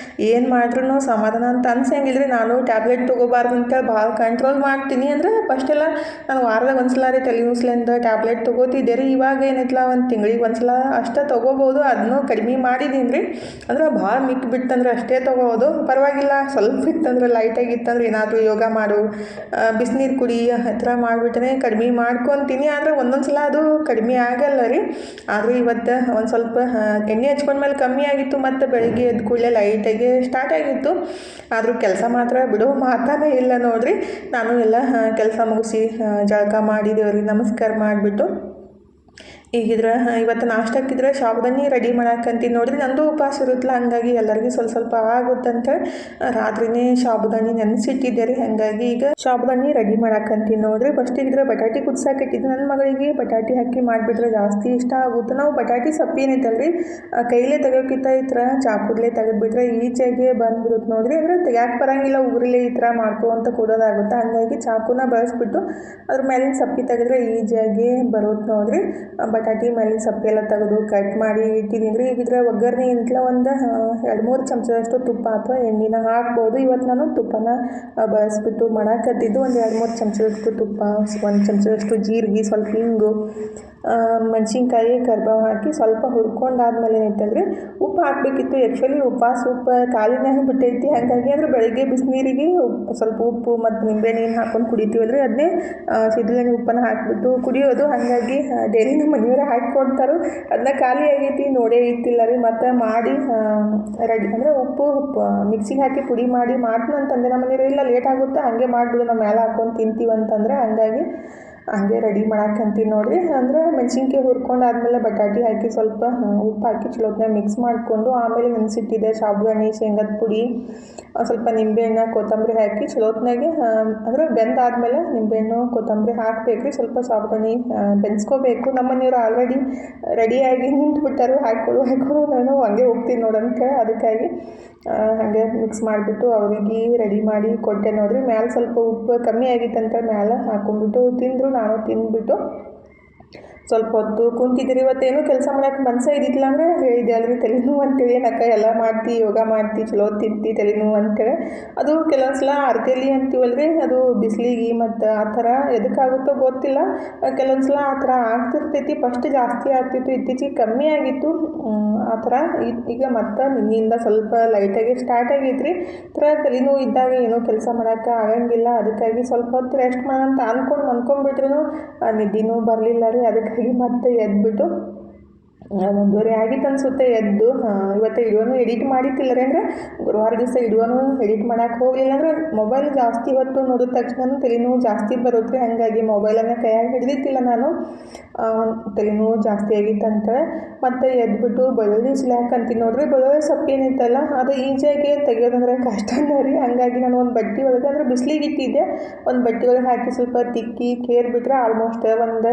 ಏನು ಮಾಡ್ರೂ ಸಮಾಧಾನ ಅಂತ ಅನ್ಸಂಗಿಲ್ಲ ರೀ. ನಾನು ಟ್ಯಾಬ್ಲೆಟ್ ತೊಗೋಬಾರ್ದು ಅಂತೇಳಿ ಭಾಳ ಕಂಟ್ರೋಲ್ ಮಾಡ್ತೀನಿ. ಅಂದರೆ ಫಸ್ಟೆಲ್ಲ ನಾನು ವಾರದಾಗ ಒಂದ್ಸಲ ರೀ ತಲೆನೂಸ್ಲಿಂದ ಟ್ಯಾಬ್ಲೆಟ್ ತೊಗೋತಿದ್ದೆ ರೀ. ಇವಾಗ ಏನೈತಲ್ಲ ಒಂದು ತಿಂಗಳಿಗೆ ಒಂದ್ಸಲ ಅಷ್ಟೇ ತೊಗೋಬೋದು. ಅದನ್ನೂ ಕಡಿಮೆ ಮಾಡಿದ್ದೀನಿ ರೀ. ಅಂದ್ರೆ ಭಾಳ ಮಿಕ್ಕಿಬಿಟ್ಟಂದ್ರೆ ಅಷ್ಟೇ ತೊಗೋಬೋದು, ಪರವಾಗಿಲ್ಲ. ಸ್ವಲ್ಪ ಇತ್ತಂದ್ರೆ ಲೈಟಾಗಿತ್ತಂದ್ರೆ ಏನಾದರೂ ಯೋಗ ಮಾಡು, ಬಿಸಿನೀರು ಕುಡಿ, ಆ ಥರ ಮಾಡಿಬಿಟ್ರೆ ಕಡಿಮೆ ಮಾಡ್ಕೊತೀನಿ. ಆದರೆ ಒಂದೊಂದು ಸಲ ಅದು ಕಡಿಮೆ ಆಗಲ್ಲ ರೀ. ಆದರೂ ಇವತ್ತು ಒಂದು ಸ್ವಲ್ಪ ಎಣ್ಣೆ ಹಚ್ಕೊಂಡ್ಮೇಲೆ ಕಮ್ಮಿ ಆಗಿತ್ತು. ಮತ್ತು ಬೆಳಗ್ಗೆ ಎದ್ದು ಕೂಡಲೇ ಲೈಟಾಗಿ ಸ್ಟಾರ್ಟ್ ಆಗಿತ್ತು. ಆದರೂ ಕೆಲಸ ಮಾತ್ರ ಬಿಡೋ ಮಾತಾನೇ ಇಲ್ಲ ನೋಡಿರಿ. ನಾನು ಎಲ್ಲ ಕೆಲಸ ಮುಗಿಸಿ ಜಳಕ ಮಾಡಿ ದೇವ್ರಿಗೆ ನಮಸ್ಕಾರ ಮಾಡಿಬಿಟ್ಟು ಈಗಿದ್ರೆ ಇವತ್ತು ನಾಷ್ಟಕ್ಕಿದ್ರೆ ಸಾಬುದಾನಿ ರೆಡಿ ಮಾಡಾಕಂತೀನಿ ನೋಡಿರಿ. ನಂದು ಉಪವಾಸ ಇರುತ್ತಲ್ಲ, ಹಾಗಾಗಿ ಎಲ್ಲರಿಗೂ ಸ್ವಲ್ಪ ಆಗುತ್ತಂತ ರಾತ್ರಿನೇ ಸಾಬುದಾನಿ ನೆನೆಸಿಟ್ಟಿದ್ದೆ ರೀ. ಹಾಗಾಗಿ ಈಗ ಸಾಬುದಾನಿ ರೆಡಿ ಮಾಡಾಕಂತೀನಿ ನೋಡಿರಿ. ಫಸ್ಟಿಗಿದ್ರೆ ಬಟಾಟಿ ಕುದಿಸಾಕಿಟ್ಟಿದ್ದು. ನನ್ನ ಮಗಳಿಗೆ ಬಟಾಟಿ ಹಾಕಿ ಮಾಡಿಬಿಟ್ರೆ ಜಾಸ್ತಿ ಇಷ್ಟ ಆಗುತ್ತೆ. ನಾವು ಬಟಾಟಿ ಸೊಪ್ಪು ಏನೈತಲ್ರಿ ಕೈಲೇ ತೆಗೋಕ್ಕಿಂತ ಈ ಥರ ಚಾಕುದಲ್ಲೇ ತೆಗೆದುಬಿಟ್ರೆ ಈಚೆಗೆ ಬಂದುಬಿಡುತ್ತೆ ನೋಡಿರಿ. ಅಂದರೆ ತೆಗ್ಯಾಕೆ ಬರೋಂಗಿಲ್ಲ, ಉಗುರಲ್ಲೇ ಈ ಥರ ಮಾಡ್ಕೊಂತ ಕೂಡೋದಾಗುತ್ತೆ. ಹಾಗಾಗಿ ಚಾಕುನ ಬಳಸ್ಬಿಟ್ಟು ಅದ್ರ ಮೇಲಿನ ಸಪ್ಪಿ ತೆಗೆದ್ರೆ ಈಜಿಯಾಗಿ ಬರುತ್ತೆ ನೋಡಿರಿ. ಬಟಾಟಿ ಮೇಲಿನ ಸಪ್ಪೆಲ್ಲ ತೆಗೆದು ಕಟ್ ಮಾಡಿ ಇಟ್ಟಿದ್ದೀನಿ ರೀ. ಈಗಿದ್ರೆ ಒಗ್ಗರಣೆ ಏನಿಲ್ಲ ಒಂದು 2-3 ಚಮಚದಷ್ಟು ತುಪ್ಪ ಅಥವಾ ಎಣ್ಣೆನ ಹಾಕ್ಬೋದು. ಇವತ್ತು ನಾನು ತುಪ್ಪನ ಬಳಸ್ಬಿಟ್ಟು ಮಾಡಾಕತ್ತಿದ್ದು. ಒಂದು 2-3 ಚಮಚದಷ್ಟು ತುಪ್ಪ, 1 ಚಮಚದಷ್ಟು ಜೀರಿಗೆ, ಸ್ವಲ್ಪ ಹಿಂಗು, ಮೆಣಸಿನ್ಕಾಯಿ, ಕರಿಬೇವು ಹಾಕಿ ಸ್ವಲ್ಪ ಹುರ್ಕೊಂಡಾದ್ಮೇಲೆ ಏನೈತಲ್ರಿ ಉಪ್ಪು ಹಾಕಬೇಕಿತ್ತು. ಆ್ಯಕ್ಚುಲಿ ಉಪ್ಪು ಖಾಲಿನೇ ಬಿಟ್ಟೈತಿ. ಹಾಗಾಗಿ ಅಂದರೆ ಬೆಳಗ್ಗೆ ಬಿಸಿನೀರಿಗೆ ಸ್ವಲ್ಪ ಉಪ್ಪು ಮತ್ತು ನಿಂಬೆಹಣ್ಣು ಹಾಕ್ಕೊಂಡು ಕುಡಿತೀವಲ್ರಿ, ಅದನ್ನೇ ಸಿದ್ಲಣ್ಣೆ ಉಪ್ಪನ್ನು ಹಾಕಿಬಿಟ್ಟು ಕುಡಿಯೋದು. ಹಾಗಾಗಿ ಡೈಲಿ ನಮ್ಮ ಮನೆಯವರೇ ಹಾಕಿಕೊಡ್ತಾರೆ. ಅದನ್ನ ಖಾಲಿ ಆಗೈತಿ ನೋಡೇ ಇತ್ತಿಲ್ಲ ರೀ. ಮತ್ತು ಮಾಡಿ ರೆಡಿ ಅಂದರೆ ಉಪ್ಪು ಮಿಕ್ಸಿಗೆ ಹಾಕಿ ಪುಡಿ ಮಾಡಿ ಮಾಡ್ತೀನಿ ಅಂತಂದೆ. ನಮ್ಮ ಮನೆಯವರು ಇಲ್ಲ ಲೇಟ್ ಆಗುತ್ತೆ, ಹಾಗೆ ಮಾಡಿಬಿಡು, ನಾವು ಮೇಲೆ ಹಾಕ್ಕೊಂಡು ತಿಂತೀವಿ ಅಂತಂದರೆ ಹಾಗಾಗಿ ಹಂಗೆ ರೆಡಿ ಮಾಡಾಕಂತೀನಿ ನೋಡಿರಿ. ಅಂದರೆ ಮೆಣಸಿನ್ಕಾಯಿ ಹುರ್ಕೊಂಡಾದ್ಮೇಲೆ ಬಟಾಟಿ ಹಾಕಿ ಸ್ವಲ್ಪ ಉಪ್ಪು ಹಾಕಿ ಚಲೋತ್ನಾಗ ಮಿಕ್ಸ್ ಮಾಡಿಕೊಂಡು ಆಮೇಲೆ ನೆನೆಸಿಟ್ಟಿದ್ದೆ ಸಾಬುದಾನಿ, ಶೇಂಗದ ಪುಡಿ, ಸ್ವಲ್ಪ ನಿಂಬೆಹಣ್ಣು, ಕೊತ್ತಂಬರಿ ಹಾಕಿ ಚಲೋತ್ನಾಗೆ ಅಂದರೆ ಬೆಂದಾದ್ಮೇಲೆ ನಿಂಬೆಹಣ್ಣು, ಕೊತ್ತಂಬರಿ ಹಾಕಬೇಕು ರೀ. ಸ್ವಲ್ಪ ಸಾಬುದಾನಿ ಬೆನ್ಸ್ಕೋಬೇಕು. ನಮ್ಮ ಮನೆಯವರು ಆಲ್ರೆಡಿ ರೆಡಿಯಾಗಿ ನಿಂತ್ಬಿಟ್ಟಾರು, ಹಾಕ್ಕೊಳ್ಳು ನಾನು ಹಂಗೆ ಹೋಗ್ತೀನಿ ನೋಡಂತ. ಅದಕ್ಕಾಗಿ ಹಾಗೆ ಮಿಕ್ಸ್ ಮಾಡಿಬಿಟ್ಟು ಅವ್ರಿಗೆ ರೆಡಿ ಮಾಡಿ ಕೊಟ್ಟೆ ನೋಡಿರಿ. ಮ್ಯಾಲೆ ಸ್ವಲ್ಪ ಉಪ್ಪು ಕಮ್ಮಿ ಆಗಿತ್ತಂತ ಮ್ಯಾಲೆ ಹಾಕೊಂಡ್ಬಿಟ್ಟು ತಿಂದರು. ನಾನು ತಿಂದ್ಬಿಟ್ಟು ಸ್ವಲ್ಪ ಹೊತ್ತು ಕುಂತಿದ್ದೀರಿ. ಇವತ್ತೇನು ಕೆಲಸ ಮಾಡೋಕೆ ಮನಸ್ಸೇ ಇದ್ದಿಲ್ಲ. ಅಂದರೆ ಹೇಳಿದೆ ಅಲ್ರಿ ತಲೆನೋವು ಅಂತೇಳಿ, ಏನಕ್ಕ ಎಲ್ಲ ಮಾಡ್ತಿ, ಯೋಗ ಮಾಡ್ತಿ, ಚಲೋ ತಿಂತಿ, ತಲೆನೋವು ಅಂತೇಳಿ. ಅದು ಕೆಲವೊಂದು ಸಲ ಅರ್ಧೆಲಿ ಅಂತೀವಲ್ರಿ, ಅದು ಬಿಸಿಲಿಗೆ ಮತ್ತು ಆ ಥರ ಎದಕ್ಕಾಗುತ್ತೋ ಗೊತ್ತಿಲ್ಲ. ಕೆಲವೊಂದು ಸಲ ಆ ಥರ ಆಗ್ತಿರ್ತೈತಿ. ಫಸ್ಟ್ ಜಾಸ್ತಿ ಆಗ್ತಿತ್ತು, ಇತ್ತೀಚೆಗೆ ಕಮ್ಮಿ ಆಗಿತ್ತು ಆ ಥರ. ಈಗ ಮತ್ತು ನಿನ್ನೆಯಿಂದ ಸ್ವಲ್ಪ ಲೈಟಾಗಿ ಸ್ಟಾರ್ಟ್ ಆಗೈತ್ರಿ. ಈ ಥರ ತಲೆನೋವು ಇದ್ದಾಗ ಏನೋ ಕೆಲಸ ಮಾಡೋಕ್ಕೆ ಆಗಂಗಿಲ್ಲ. ಅದಕ್ಕಾಗಿ ಸ್ವಲ್ಪ ಹೊತ್ತು ರೆಸ್ಟ್ ಮಾಡೋಂತ ಮನ್ಕೊಂಡ್ಬಿಟ್ರೂ ನಿದ್ದೆನೂ ಬರಲಿಲ್ಲ ರೀ. ಅದಕ್ಕಾಗಿ ಮತ್ತೆ ಎದ್ಬಿಟ್ಟು 1:30 ಆಗಿತ್ತು ಅನಿಸುತ್ತೆ ಎದ್ದು. ಇವತ್ತು ವಿಡಿಯೋನು ಎಡಿಟ್ ಮಾಡಿತ್ತಿಲ್ಲ ರೀ. ಅಂದರೆ ಗುರುವಾರ ದಿವಸ ವಿಡಿಯೋನು ಎಡಿಟ್ ಮಾಡೋಕೆ ಹೋಗಲಿಲ್ಲ. ಅಂದರೆ ಮೊಬೈಲ್ ಜಾಸ್ತಿ ಹೊತ್ತು ನೋಡಿದ ತಕ್ಷಣ ತಲೆನೋವು ಜಾಸ್ತಿ ಬರುತ್ತೆ. ಹಾಗಾಗಿ ಮೊಬೈಲನ್ನು ಕೈಯಾಗಿ ಹಿಡಿದಿತ್ತಿಲ್ಲ ನಾನು, ತಲೆನೋವು ಜಾಸ್ತಿ ಆಗಿತ್ತು ಅಂತೇಳಿ. ಮತ್ತು ಎದ್ಬಿಟ್ಟು ಬೆಳ್ಳುಳ್ಳಿ ಸುಲಿಯಾಕಂತೀನಿ ನೋಡಿರಿ. ಬೆಳ್ಳುಳ್ಳಿ ಸೊಪ್ಪು ಏನೈತಲ್ಲ ಅದು ಈಜಿಯಾಗಿ ತೆಗಿಯೋದಂದ್ರೆ ಕಷ್ಟನೇ ರೀ. ಹಾಗಾಗಿ ನಾನು ಒಂದು ಬಟ್ಟೆ ಒಳಗೆ ಅಂದರೆ ಬಿಸಿಲಿಗೆ ಇಟ್ಟಿದ್ದೆ, ಒಂದು ಬಟ್ಟೆ ಒಳಗೆ ಹಾಕಿ ಸ್ವಲ್ಪ ತಿಕ್ಕಿ ಕೇರ್ಬಿಟ್ರೆ ಆಲ್ಮೋಸ್ಟ್ ಒಂದು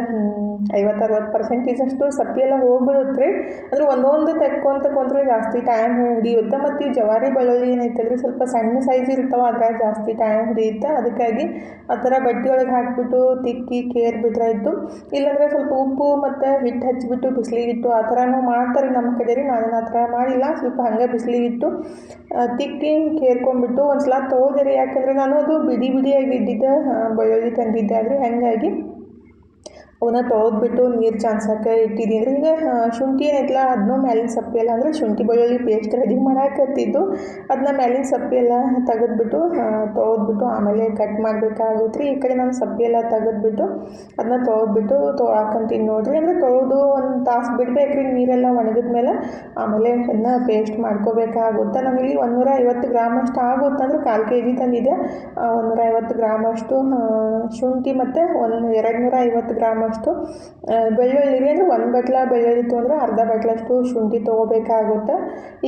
50-60% ಸೊಪ್ಪೆಲ್ಲ ಹೋಗ್ಬಿಡುತ್ತೆ ಆಗುತ್ತೆ ಅಂದರೆ ಒಂದೊಂದು ತೆಕ್ಕೊಂತ ಕುಂತ್ರೆ ಜಾಸ್ತಿ ಟೈಮ್ ಹಿಡಿಯುತ್ತೆ. ಮತ್ತು ಈ ಜವಾರಿ ಬೆಳ್ಳುಳ್ಳಿ ಏನೈತಲ್ರಿ ಸ್ವಲ್ಪ ಸಣ್ಣ ಸೈಜ್ ಇರ್ತಾವೆ, ಅದ್ರಾಗ ಜಾಸ್ತಿ ಟೈಮ್ ಹಿಡಿಯುತ್ತೆ. ಅದಕ್ಕಾಗಿ ಆ ಥರ ಬಟ್ಟೆ ಒಳಗೆ ಹಾಕಿಬಿಟ್ಟು ತಿಕ್ಕಿ ಕೇರ್ ಬಿಟ್ರೆ ಆಯಿತು. ಇಲ್ಲಾಂದರೆ ಸ್ವಲ್ಪ ಉಪ್ಪು ಮತ್ತು ಹಿಟ್ಟು ಹಚ್ಚಿಬಿಟ್ಟು ಬಿಸಿಲಿಗಿಟ್ಟು ಆ ಥರನೂ ಮಾಡ್ತಾರೆ ನಮ್ಮ ಕಡೆ ರೀ. ನಾನು ಆ ಥರ ಮಾಡಿಲ್ಲ, ಸ್ವಲ್ಪ ಹಂಗೆ ಬಿಸಿಲಿಗಿಟ್ಟು ತಿಕ್ಕಿ ಕೇರ್ಕೊಂಡ್ಬಿಟ್ಟು ಒಂದು ಸಲ ತೊಗೊಂಡೆ ರೀ. ಯಾಕಂದರೆ ನಾನು ಅದು ಬಿಡಿ ಬಿಡಿಯಾಗಿ ಇದ್ದಿದ್ದ ಬೆಳ್ಳುಳ್ಳಿ ತಂದಿದ್ದೆ ಆದರೆ ಹಾಗಾಗಿ ಅವನ್ನ ತೊಳೆದ್ಬಿಟ್ಟು ನೀರು ಚಾನ್ಸಕ್ಕೆ ಇಟ್ಟಿದ್ದೀನಿ ರೀ. ಈಗ ಶುಂಠಿ ಏನೈತಲ್ಲ ಅದನ್ನೂ ಮ್ಯಾಲಿನ ಸಪ್ಪೆ ಎಲ್ಲ ಅಂದರೆ ಶುಂಠಿ ಬೆಳ್ಳುಳ್ಳಿ ಪೇಸ್ಟ್ ರೆಡಿ ಮಾಡಾಕತ್ತಿದ್ದು ಅದನ್ನ ಮ್ಯಾಲಿನ ಸಪ್ಪೆ ಎಲ್ಲ ತೆಗೆದ್ಬಿಟ್ಟು ತೊಳೆದ್ಬಿಟ್ಟು ಆಮೇಲೆ ಕಟ್ ಮಾಡಬೇಕಾಗುತ್ತೆ ರೀ. ಈ ಕಡೆ ನಾನು ಸಪ್ಪೆ ಎಲ್ಲ ತೆಗೆದ್ಬಿಟ್ಟು ಅದನ್ನ ತೊಳೆದ್ಬಿಟ್ಟು ತೊಳಾಕಂತೀನಿ ನೋಡಿರಿ. ಅಂದರೆ ತೊಳೆದು ಒಂದು ತಾಸು ಬಿಡ್ಬೇಕು ರೀ, ನೀರೆಲ್ಲ ಒಣಗಿದ ಮೇಲೆ ಆಮೇಲೆ ಅದನ್ನ ಪೇಸ್ಟ್ ಮಾಡ್ಕೋಬೇಕಾಗುತ್ತೆ. ನಾನಿಲ್ಲಿ 150 ಗ್ರಾಮ್ ಅಷ್ಟು ಆಗುತ್ತೆ, ಅಂದರೆ 1/4 kg ತಂದಿದ್ದೆ. 150 ಗ್ರಾಮ್ ಅಷ್ಟು ಶುಂಠಿ ಮತ್ತು 250 ಗ್ರಾಮ್ ಅಷ್ಟು ಬೆಳ್ಳುಳ್ಳಿ ರೀ. ಅಂದರೆ 1 ಬಟ್ಲ ಬೆಳ್ಳುಳ್ಳಿ ತೊಗೊಂಡ್ರೆ ಅರ್ಧ ಬಟ್ಲಷ್ಟು ಶುಂಠಿ ತೊಗೋಬೇಕಾಗುತ್ತೆ.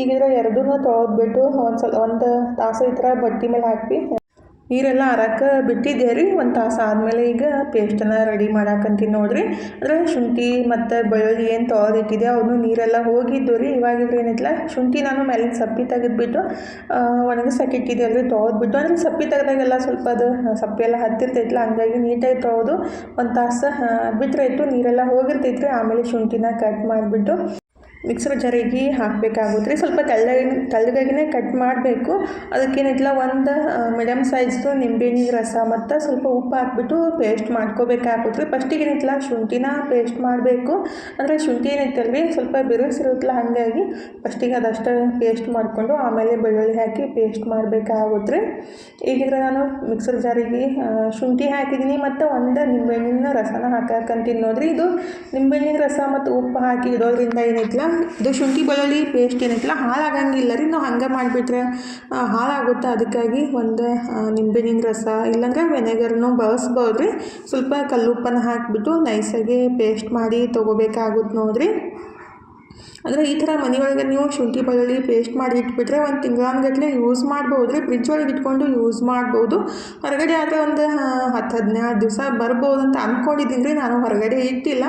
ಈಗಿದ್ರೆ ಎರಡೂ ತೊಳೆದ್ಬಿಟ್ಟು ಒಂದು ತಾಸು ಈ ಥರ ಬಟ್ಟೆ ಮೇಲೆ ಹಾಕಿ ನೀರೆಲ್ಲ ಹರಕ್ಕೆ ಬಿಟ್ಟಿದ್ದೆ ರೀ. 1 ತಾಸು ಆದಮೇಲೆ ಈಗ ಪೇಸ್ಟನ್ನು ರೆಡಿ ಮಾಡಾಕಂತೀನಿ ನೋಡಿರಿ. ಅಂದರೆ ಶುಂಠಿ ಮತ್ತು ಬೆಳ್ಳುಳ್ಳಿ ಏನು ತೊಳೆದಿಟ್ಟಿದೆ ಅವನು ನೀರೆಲ್ಲ ಹೋಗಿದ್ದು ರೀ. ಇವಾಗಿದ್ರೆ ಏನೈತಲ್ಲ ಶುಂಠಿ ನಾನು ಮೇಲಿನ ಸಪ್ಪೆ ತೆಗೆದ್ಬಿಟ್ಟು ಒಣಗಿಸಕ್ಕೆ ಇಟ್ಟಿದ್ದೆ ಅಲ್ರಿ, ತೊಳೆದ್ಬಿಟ್ಟು. ಅಂದರೆ ಸಪ್ಪೆ ತೆಗೆದಾಗೆಲ್ಲ ಸ್ವಲ್ಪ ಅದು ಸಪ್ಪೆ ಎಲ್ಲ ಹತ್ತಿರ್ತೈತಲ್ಲ, ಹಂಗಾಗಿ ನೀಟಾಗಿ ತೊಳೆದು 1 ತಾಸು ಬಿಟ್ಟರೆ ಇಟ್ಟು ನೀರೆಲ್ಲ ಹೋಗಿರ್ತೈತ್ರಿ. ಆಮೇಲೆ ಶುಂಠಿನ ಕಟ್ ಮಾಡಿಬಿಟ್ಟು ಮಿಕ್ಸರ್ ಜಾರಿಗೆ ಹಾಕಬೇಕಾಗುತ್ತೆ ರೀ. ಸ್ವಲ್ಪ ತೆಳ್ಳಗಾಗಿನೇ ಕಟ್ ಮಾಡಬೇಕು. ಅದಕ್ಕೇನಿಲ್ಲ ಒಂದು ಮೀಡಿಯಮ್ ಸೈಜ್ದು ನಿಂಬೆಹಣ್ಣಿನ ರಸ ಮತ್ತು ಸ್ವಲ್ಪ ಉಪ್ಪು ಹಾಕ್ಬಿಟ್ಟು ಪೇಸ್ಟ್ ಮಾಡ್ಕೋಬೇಕಾಗುತ್ತೆ ರೀ. ಫಸ್ಟಿಗೆ ಏನಿಲ್ಲ ಶುಂಠಿನ ಪೇಸ್ಟ್ ಮಾಡಬೇಕು. ಅಂದರೆ ಶುಂಠಿ ಏನೈತಲ್ರಿ ಸ್ವಲ್ಪ ಬಿರುಸಿರುತ್ತಲ್ಲ, ಹಾಗಾಗಿ ಫಸ್ಟಿಗೆ ಅದಷ್ಟು ಪೇಸ್ಟ್ ಮಾಡಿಕೊಂಡು ಆಮೇಲೆ ಬೆಳ್ಳುಳ್ಳಿ ಹಾಕಿ ಪೇಸ್ಟ್ ಮಾಡಬೇಕಾಗುತ್ತೆ ರೀ. ಈಗಿದ್ರೆ ನಾನು ಮಿಕ್ಸರ್ ಜಾರಿಗೆ ಶುಂಠಿ ಹಾಕಿದ್ದೀನಿ ಮತ್ತು ಒಂದು ನಿಂಬೆಹಣ್ಣಿನ ರಸನ ಹಾಕಂತೀನಿ ನೋಡಿರಿ. ಇದು ನಿಂಬೆಹಣ್ಣಿನ ರಸ ಮತ್ತು ಉಪ್ಪು ಹಾಕಿ ಇಡೋದ್ರಿಂದ ಏನೈತಿಲ್ಲ ಇದು ಶುಂಠಿ ಬೆಳ್ಳುಳ್ಳಿ ಪೇಸ್ಟ್ ಏನೈತಿಲ್ಲ ಹಾಳಾಗಂಗಿಲ್ಲ ರೀ. ನಾವು ಹಂಗೆ ಮಾಡಿಬಿಟ್ರೆ ಹಾಳಾಗುತ್ತೆ. ಅದಕ್ಕಾಗಿ ಒಂದು ನಿಂಬೆಹಣ್ಣಿನ ರಸ ಇಲ್ಲಾಂದ್ರೆ ವೆನೆಗರ್ನು ಬಳಸ್ಬೋದು ರೀ. ಸ್ವಲ್ಪ ಕಲ್ಲುಪ್ಪನ್ನು ಹಾಕಿಬಿಟ್ಟು ನೈಸಾಗಿ ಪೇಸ್ಟ್ ಮಾಡಿ ತೊಗೋಬೇಕಾಗುತ್ತೆ ನೋಡಿರಿ. ಅಂದರೆ ಈ ಥರ ಮನೆಯೊಳಗೆ ನೀವು ಶುಂಠಿ ಬೆಳ್ಳುಳ್ಳಿ ಪೇಸ್ಟ್ ಮಾಡಿ ಇಟ್ಬಿಟ್ರೆ 1 ತಿಂಗಳಾನ್ಗಟ್ಟಲೆ ಯೂಸ್ ಮಾಡ್ಬೋದು ರೀ. ಫ್ರಿಜ್ ಒಳಗೆ ಇಟ್ಕೊಂಡು ಯೂಸ್ ಮಾಡ್ಬೋದು. ಹೊರಗಡೆ ಆದರೆ ಒಂದು 10-12 ದಿವಸ ಬರ್ಬೋದು ಅಂತ ಅಂದ್ಕೊಂಡಿದ್ದೀನಿ ರೀ. ನಾನು ಹೊರಗಡೆ ಇಟ್ಟಿಲ್ಲ,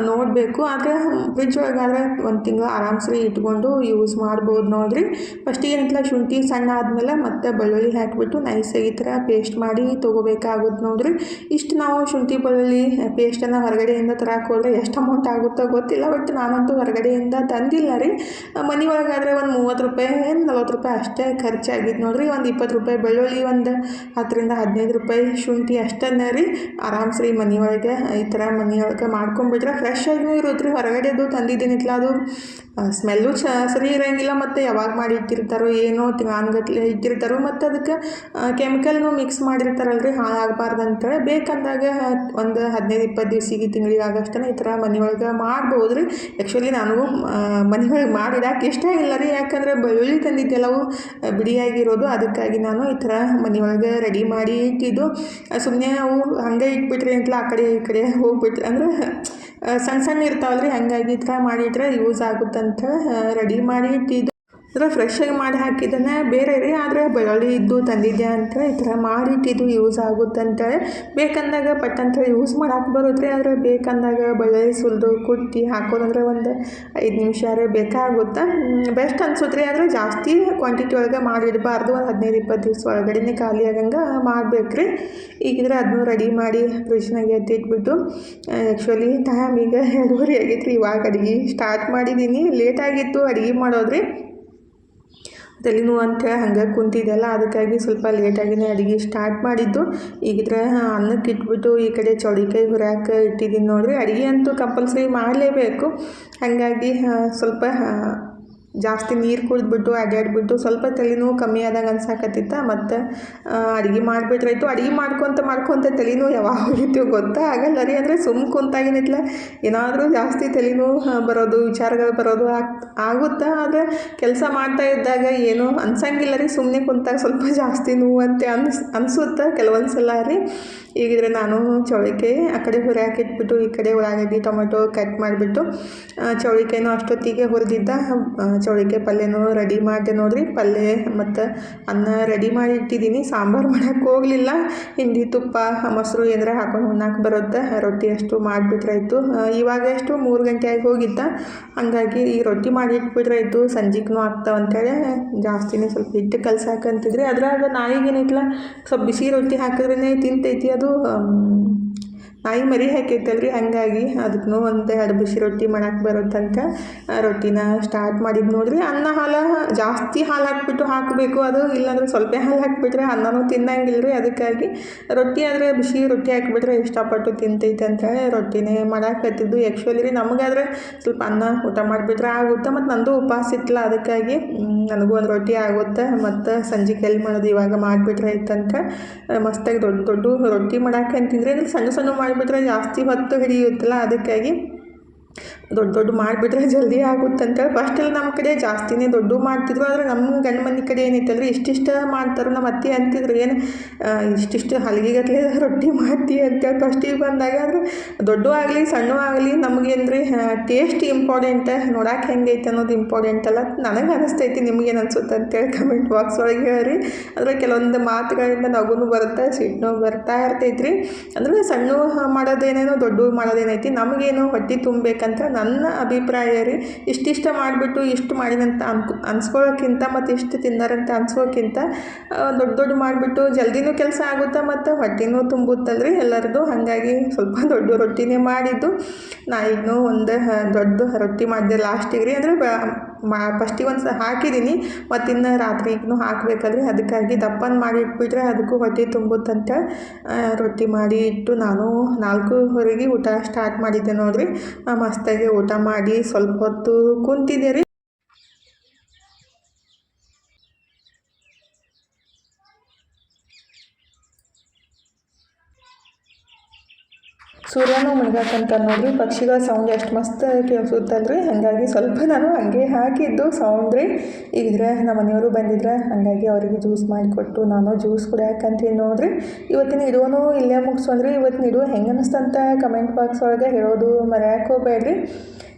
ನೋಡಬೇಕು. ಆದರೆ ಫ್ರಿಜ್ ಒಳಗಾದರೆ 1 ತಿಂಗಳು ಆರಾಮ್ಸರಿ ಇಟ್ಕೊಂಡು ಯೂಸ್ ಮಾಡ್ಬೋದು ನೋಡಿರಿ. ಫಸ್ಟಿಗೆ ಏನಿಲ್ಲ ಶುಂಠಿ ಸಣ್ಣ ಆದಮೇಲೆ ಮತ್ತೆ ಬೆಳ್ಳುಳ್ಳಿ ಹಾಕಿಬಿಟ್ಟು ನೈಸಾಗಿ ಈ ಥರ ಪೇಸ್ಟ್ ಮಾಡಿ ತೊಗೋಬೇಕಾಗುತ್ತೆ ನೋಡಿರಿ. ಇಷ್ಟು ನಾವು ಶುಂಠಿ ಬೆಳ್ಳುಳ್ಳಿ ಪೇಸ್ಟನ್ನು ಹೊರಗಡೆಯಿಂದ ತರಕ್ಕೆ ಹೋದರೆ ಎಷ್ಟು ಅಮೌಂಟ್ ಆಗುತ್ತೋ ಗೊತ್ತಿಲ್ಲ, ಬಟ್ ನಾನಂತೂ ಹೊರಗಡೆಯಿಂದ ತಂದಿಲ್ಲ ರೀ. ಮನೆ ಒಳಗಾದರೆ ಒಂದು 30 ರೂಪಾಯಿ 40 ರೂಪಾಯಿ ಅಷ್ಟೇ ಖರ್ಚಾಗಿದ್ದು ನೋಡಿರಿ. ಒಂದು 20 ರೂಪಾಯಿ ಬೆಳ್ಳುಳ್ಳಿ, ಒಂದು 10-15 ರೂಪಾಯಿ ಶುಂಠಿ ಅಷ್ಟೇ ರೀ. ಆರಾಮ್ಸರಿ ಮನೆಯೊಳಗೆ ಈ ಥರ ಮನೆಯೊಳಗೆ ಮಾಡ್ಕೊಂಡ್ಬಿಟ್ರೆ ಫ್ರೆಶ್ ಆಗಿನೂ ಇರುತ್ತೆ ರೀ. ಹೊರಗಡೆದು ತಂದಿದ್ದೀನಿತ್ಲ ಅದು ಸ್ಮೆಲ್ಲು ಸರಿ ಇರೋಂಗಿಲ್ಲ, ಮತ್ತು ಯಾವಾಗ ಮಾಡಿ ಇಟ್ಟಿರ್ತಾರೋ ಏನೋ ತಿಂಗಾನ್ಗಟ್ಲೆ ಇಟ್ಟಿರ್ತಾರೋ, ಮತ್ತು ಅದಕ್ಕೆ ಕೆಮಿಕಲ್ನು ಮಿಕ್ಸ್ ಮಾಡಿರ್ತಾರಲ್ರಿ ಹಾಳಾಗಬಾರ್ದು ಅಂತೇಳಿ. ಬೇಕಂದಾಗ ಒಂದು 15-20 ದಿವಸಿಗೆ ತಿಂಗಳಿಗೆ ಆಗಷ್ಟೇ ಈ ಥರ ಮನೆಯೊಳಗೆ ಮಾಡ್ಬೋದು ರೀ. ಆ್ಯಕ್ಚುಲಿ ನನಗೂ ಮನೆಯೊಳಗೆ ಮಾಡಿಡಕ್ಕೆ ಇಷ್ಟ ಇಲ್ಲ ರೀ, ಯಾಕಂದರೆ ಬೆಳ್ಳುಳ್ಳಿ ತಂದಿದ್ದೆಲ್ಲವು ಬಿಡಿಯಾಗಿರೋದು. ಅದಕ್ಕಾಗಿ ನಾನು ಈ ಥರ ಮನೆಯೊಳಗೆ ರೆಡಿ ಮಾಡಿ ಇಟ್ಟಿದ್ದು. ಸುಮ್ಮನೆ ಅವು ಹಂಗೆ ಇಟ್ಬಿಟ್ರಿ ಅಂತಲ್ಲ ಆ ಕಡೆ ಈ ಕಡೆ ಹೋಗ್ಬಿಟ್ರೆ ಅಂದರೆ ಸಣ್ಣ ಇರ್ತಾವಲ್ರಿ, ಹಾಗಾಗಿ ಈ ಥರ ಮಾಡಿಟ್ರೆ ಯೂಸ್ ಆಗುತ್ತಂತ ರೆಡಿ ಮಾಡಿ ಇಟ್ಟಿದ್ದು. ಥರ ಫ್ರೆಶ್ಶಾಗಿ ಮಾಡಿ ಹಾಕಿದ್ದನ್ನು ಬೇರೆ ರೀ. ಆದರೆ ಬೆಳ್ಳುಳ್ಳಿ ಇದ್ದು ತಂದಿದ್ದೆ ಅಂತ ಈ ಥರ ಮಾಡಿಟ್ಟಿದ್ದು ಯೂಸ್ ಆಗುತ್ತೆ ಅಂತೇಳಿ ಬೇಕಂದಾಗ ಪಟ್ಟಂತ ಯೂಸ್ ಮಾಡಕ್ಕೆ ಬರುತ್ತೆ. ಆದರೆ ಬೇಕಂದಾಗ ಬೆಳ್ಳುಳ್ಳಿ ಸುಲಿದು ಕುಟ್ಟಿ ಹಾಕೋದಂದ್ರೆ ಒಂದು 5 ನಿಮಿಷ ಬೇಕಾಗುತ್ತೆ. ಬೆಸ್ಟ್ ಅನ್ಸುತ್ತೆ ರೀ. ಆದರೆ ಜಾಸ್ತಿ ಕ್ವಾಂಟಿಟಿ ಒಳಗೆ ಮಾಡಿಡಬಾರ್ದು. ಒಂದು 15-20 ದಿವಸ ಒಳಗಡೆ ಖಾಲಿ ಆಗಂಗೆ ಮಾಡ್ಬೇಕು ರೀ. ಈಗಿದ್ರೆ ಅದನ್ನು ರೆಡಿ ಮಾಡಿ ಫ್ರಿಜ್ನಾಗೆ ಎತ್ತಿಟ್ಬಿಟ್ಟು ಆ್ಯಕ್ಚುಲಿ ಟೈಮ್ ಈಗ 2:30 ಆಗೈತೆ ರೀ. ಇವಾಗ ಅಡುಗೆ ಸ್ಟಾರ್ಟ್ ಮಾಡಿದ್ದೀನಿ. ಲೇಟಾಗಿತ್ತು ಅಡುಗೆ ಮಾಡೋದ್ರಿ. ತಲೆನೋವು ಅಂತೇಳಿ ಹಂಗೆ ಕುಂತಿದ್ದೆಲ್ಲ, ಅದಕ್ಕಾಗಿ ಸ್ವಲ್ಪ ಲೇಟಾಗಿನೇ ಅಡುಗೆ ಸ್ಟಾರ್ಟ್ ಮಾಡಿದ್ದು. ಈಗಿದ್ರೆ ಅನ್ನಕ್ಕೆ ಇಟ್ಬಿಟ್ಟು ಈ ಕಡೆ ಚೌಳಿಕಾಯಿ ಹುರಿಯಾಕೆ ಇಟ್ಟಿದ್ದೀನಿ ನೋಡಿರಿ. ಅಡುಗೆ ಅಂತೂ ಕಂಪಲ್ಸರಿ ಮಾಡಲೇಬೇಕು. ಹಾಗಾಗಿ ಸ್ವಲ್ಪ ಜಾಸ್ತಿ ನೀರು ಕುಡಿದ್ಬಿಟ್ಟು ಅಡ್ಡಾಡ್ಬಿಟ್ಟು ಸ್ವಲ್ಪ ತಲೆನೋವು ಕಮ್ಮಿ ಆದಂಗೆ ಅನ್ಸಾಕತ್ತಿತ್ತ. ಮತ್ತು ಅಡುಗೆ ಮಾಡಿಬಿಟ್ರಾಯ್ತು. ಅಡುಗೆ ಮಾಡ್ಕೊತ ತಲೆನೋವು ಯಾವಾಗ ಹೋಗಿತ್ತು ಆಗಲ್ಲ ರೀ. ಅಂದರೆ ಕುಂತಾಗಿನಿತ್ಲ ಏನಾದರೂ ಜಾಸ್ತಿ ತಲೆನೋವು ಬರೋದು, ವಿಚಾರಗಳು ಬರೋದು ಆಗುತ್ತೆ. ಆದರೆ ಕೆಲಸ ಮಾಡ್ತಾ ಇದ್ದಾಗ ಏನೂ ಅನ್ಸಂಗಿಲ್ಲ ರೀ. ಸುಮ್ಮನೆ ಕುಂತಾಗ ಸ್ವಲ್ಪ ಜಾಸ್ತಿ ನೋವು ಅಂತ ಅನಿಸುತ್ತೆ ಕೆಲವೊಂದು ಸಲ ರೀ. ಈಗಿದ್ರೆ ನಾನು ಚೌಳಿಕಾಯಿ ಆ ಕಡೆ ಹುರಿಯಾಕೆ ಇಟ್ಬಿಟ್ಟು ಈ ಕಡೆ ಉಳ್ಳಾಗಡ್ಡಿ ಟೊಮೆಟೊ ಕಟ್ ಮಾಡಿಬಿಟ್ಟು ಚೌಳಿಕಾಯಿನೂ ಅಷ್ಟೊತ್ತಿಗೆ ಹುರಿದಿದ್ದ ಚೌಳಿಕಾಯಿ ಪಲ್ಯನೂ ರೆಡಿ ಮಾಡಿದೆ ನೋಡಿರಿ. ಪಲ್ಯ ಮತ್ತು ಅನ್ನ ರೆಡಿ ಮಾಡಿ ಇಟ್ಟಿದ್ದೀನಿ. ಸಾಂಬಾರು ಮಾಡೋಕ್ಕೆ ಹೋಗಲಿಲ್ಲ. ಹಿಂಡಿ ತುಪ್ಪ ಮೊಸರು ಏನಾರ ಹಾಕೊಂಡು ಉಣ್ಣಾಕೆ ಬರುತ್ತೆ. ರೊಟ್ಟಿ ಅಷ್ಟು ಮಾಡಿಬಿಟ್ರಾಯ್ತು. ಇವಾಗ ಎಷ್ಟು 3 ಗಂಟೆ ಆಗಿ ಹೋಗಿದ್ದ. ಹಂಗಾಗಿ ಈ ರೊಟ್ಟಿ ಮಾಡಿ ಇಟ್ಬಿಟ್ರಾಯ್ತು, ಸಂಜೆಗೂ ಆಗ್ತಾವಂತೇಳಿ ಜಾಸ್ತಿನೇ ಸ್ವಲ್ಪ ಹಿಟ್ಟು ಕಲ್ಸಾಕಂತಿದ್ರಿ. ಅದ್ರಾಗ ನಾಯಿಗೇನೈತಲ್ಲ ಸ್ವಲ್ಪ ಬಿಸಿ ರೊಟ್ಟಿ ಹಾಕಿದ್ರೇ ತಿಂತೈತಿ. ಅದು ನಾಯಿ ಮರಿ ಹಾಕೈತಲ್ರಿ, ಹಾಗಾಗಿ ಅದಕ್ಕೂ ಎರಡು ಬಿಸಿ ರೊಟ್ಟಿ ಮಾಡಕ್ಕೆ ಬರುತ್ತಂತ ರೊಟ್ಟಿನ ಸ್ಟಾರ್ಟ್ ಮಾಡಿದ್ದು ನೋಡ್ರಿ. ಅನ್ನ ಹಾಲು ಜಾಸ್ತಿ ಹಾಲು ಹಾಕ್ಬಿಟ್ಟು ಹಾಕಬೇಕು. ಅದು ಇಲ್ಲಾಂದ್ರೆ ಸ್ವಲ್ಪ ಹಾಲು ಹಾಕಿಬಿಟ್ರೆ ಅನ್ನನೂ ತಿನ್ನಂಗಿಲ್ಲ ರೀ. ಅದಕ್ಕಾಗಿ ರೊಟ್ಟಿ ಆದರೆ ಬಿಸಿ ರೊಟ್ಟಿ ಹಾಕಿಬಿಟ್ರೆ ಇಷ್ಟಪಟ್ಟು ತಿಂತೈತೆ ಅಂತೇಳಿ ರೊಟ್ಟಿನೇ ಮಾಡಾಕತ್ತಿದ್ದು. ಆ್ಯಕ್ಚುಲಿ ರೀ ನಮಗಾದ್ರೆ ಸ್ವಲ್ಪ ಅನ್ನ ಊಟ ಮಾಡಿಬಿಟ್ರೆ ಆಗುತ್ತೆ. ಮತ್ತು ನಂದು ಉಪವಾಸ ಇತ್ತಲ್ಲ, ಅದಕ್ಕಾಗಿ ನನಗೂ ಒಂದು ರೊಟ್ಟಿ ಆಗುತ್ತೆ. ಮತ್ತು ಸಂಜೆಗೆ ಎಲ್ಲಿ ಮಾಡೋದು, ಇವಾಗ ಮಾಡಿಬಿಟ್ರೆ ಐತಂತ ಮಸ್ತಾಗಿ ದೊಡ್ಡ ದೊಡ್ಡ ರೊಟ್ಟಿ ಮಾಡಕ್ಕೆ ಅಂತಿದ್ರೆ ಅದ್ರ ಸಣ್ಣ ಸಣ್ಣ ಮಾಡಿಬಿಟ್ರೆ ಜಾಸ್ತಿ ಹೊತ್ತು ಹಿಡಿಯುತ್ತಲ್ಲ, ಅದಕ್ಕಾಗಿ ದೊಡ್ಡ ಮಾಡಿಬಿಟ್ರೆ ಜಲ್ದಿ ಆಗುತ್ತಂತೇಳಿ ಫಸ್ಟಲ್ಲಿ ನಮ್ಮ ಕಡೆ ಜಾಸ್ತಿನೇ ದೊಡ್ಡ ಮಾಡ್ತಿದ್ರು. ಆದರೆ ನಮ್ಮ ಗಂಡು ಮನೆ ಕಡೆ ಏನೈತಲ್ರಿ ಇಷ್ಟಿಷ್ಟ ಮಾಡ್ತಾರೆ. ನಮ್ಮ ಅತ್ತೆ ಅಂತಿದ್ರು, ಏನು ಇಷ್ಟಿಷ್ಟು ಹಲಗೆಗಟ್ಟಲೆ ರೊಟ್ಟಿ ಮಾಡ್ತೀವಿ ಅಂತೇಳಿ ಫಸ್ಟಿಗೆ ಬಂದಾಗ. ಆದರೆ ದೊಡ್ಡ ಆಗಲಿ ಸಣ್ಣ ಆಗಲಿ ನಮಗೇನ್ರಿ ಟೇಸ್ಟ್ ಇಂಪಾರ್ಟೆಂಟ್, ನೋಡಕ್ಕೆ ಹೆಂಗೈತೆ ಅನ್ನೋದು ಇಂಪಾರ್ಟೆಂಟ್ ಅಲ್ಲ. ನನಗೆ ಅನಿಸ್ತೈತಿ, ನಿಮಗೇನು ಅನಿಸುತ್ತೆ ಅಂತೇಳಿ ಕಮೆಂಟ್ ಬಾಕ್ಸ್ ಒಳಗೆ ಹೇಳ್ರಿ. ಅಂದರೆ ಕೆಲವೊಂದು ಮಾತುಗಳಿಂದ ನಗುನು ಬರುತ್ತೆ, ಸಿಟ್ಟನೂ ಬರ್ತಾ ಇರ್ತೈತ್ರಿ. ಅಂದರೆ ಸಣ್ಣ ಮಾಡೋದೇನೇನೋ ದೊಡ್ಡ ಮಾಡೋದೇನೈತಿ, ನಮಗೇನು ಹೊಟ್ಟೆ ತುಂಬಬೇಕಂತ ನನ್ನ ಅಭಿಪ್ರಾಯ ರೀ. ಇಷ್ಟಿಷ್ಟ ಮಾಡಿಬಿಟ್ಟು ಇಷ್ಟು ಮಾಡಿದಂತ ಅನ್ಸ್ಕೊಳ್ಳೋಕ್ಕಿಂತ ಮತ್ತು ಇಷ್ಟು ತಿಂದಾರಂತ ಅನ್ಸ್ಕೋಕ್ಕಿಂತ ದೊಡ್ಡ ಮಾಡಿಬಿಟ್ಟು ಜಲ್ದಿನೂ ಕೆಲಸ ಆಗುತ್ತೆ ಮತ್ತು ಹೊಟ್ಟೆನೂ ತುಂಬುತ್ತಲ್ರಿ ಎಲ್ಲರದು. ಹಾಗಾಗಿ ಸ್ವಲ್ಪ ದೊಡ್ಡ ರೊಟ್ಟಿನೇ ಮಾಡಿದ್ದು. ನಾ ಇನ್ನೂ ಒಂದು ದೊಡ್ಡ ರೊಟ್ಟಿ ಮಾಡಿದೆ ಲಾಸ್ಟಿಗೆ ರೀ. ಅಂದರೆ ಫಸ್ಟಿಗೆ ಒಂದು ಹಾಕಿದ್ದೀನಿ, ಮತ್ತು ಇನ್ನು ರಾತ್ರಿಗೂ ಹಾಕಬೇಕಲ್ರಿ. ಅದಕ್ಕಾಗಿ ದಪ್ಪನ ಮಾಡಿ ಇಟ್ಬಿಟ್ರೆ ಅದಕ್ಕೂ ಹೊಟ್ಟೆ ತುಂಬುತ್ತಂತ ರೊಟ್ಟಿ ಮಾಡಿ ಇಟ್ಟು ನಾನು 4:30 ಊಟ ಸ್ಟಾರ್ಟ್ ಮಾಡಿದ್ದೆ ನೋಡಿರಿ. ಮಸ್ತಾಗಿ ಊಟ ಮಾಡಿ ಸ್ವಲ್ಪ ಹೊತ್ತು ಕುಂತಿದ್ದೆ ರೀ. ಸೂರ್ಯನೂ ಮುಳುಗಾಕಂತ ನೋಡ್ರಿ. ಪಕ್ಷಿಗಳ ಸೌಂಡ್ ಎಷ್ಟು ಮಸ್ತ್ ಕೇಳಿಸುತ್ತಲ್ರಿ. ಹಾಗಾಗಿ ಸ್ವಲ್ಪ ನಾನು ಹಂಗೆ ಹಾಕಿದ್ದು ಸೌಂಡ್ ರೀ. ಈಗಿದ್ರೆ ನಮ್ಮ ಮನೆಯವರು ಬಂದಿದ್ರೆ ಹಾಗಾಗಿ ಅವರಿಗೆ ಜ್ಯೂಸ್ ಮಾಡಿಕೊಟ್ಟು ನಾನು ಜ್ಯೂಸ್ ಕುಡಿಯಾಕಂತೀನಿ ನೋಡ್ರಿ. ಇವತ್ತಿನ ವಿಡಿಯೋನು ಇಲ್ಲೇ ಮುಗಿಸೋಣ್ರಿ. ಇವತ್ತಿನ ವಿಡಿಯೋ ಹೆಂಗೆ ಅನ್ನಿಸ್ತಂತ ಕಮೆಂಟ್ ಬಾಕ್ಸ್ ಒಳಗೆ ಹೇಳೋದು ಮರೆಯೋಕೆ ಹೋಗಬೇಡ್ರಿ.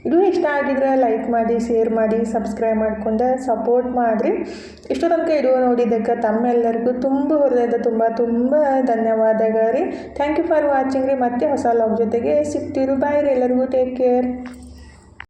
ಇದು ಇಷ್ಟ ಆಗಿದ್ರೆ ಲೈಕ್ ಮಾಡಿ, ಶೇರ್ ಮಾಡಿ, ಸಬ್ಸ್ಕ್ರೈಬ್ ಮಾಡಿಕೊಂಡು ಸಪೋರ್ಟ್ ಮಾಡಿರಿ. ಇಷ್ಟು ತನಕ ವಿಡಿಯೋ ನೋಡಿದ್ದಕ್ಕೆ ತಮ್ಮೆಲ್ಲರಿಗೂ ಹೃದಯದ ತುಂಬ ಧನ್ಯವಾದಗಳು ರೀ. ಥ್ಯಾಂಕ್ ಯು ಫಾರ್ ವಾಚಿಂಗ್ ರೀ. ಮತ್ತೆ ಹೊಸ ಲಾಗ್ ಜೊತೆಗೆ ಸಿಗ್ತೀರಿ. ಬಾಯ್ ರೀ, ಎಲ್ಲರಿಗೂ ಟೇಕ್ ಕೇರ್.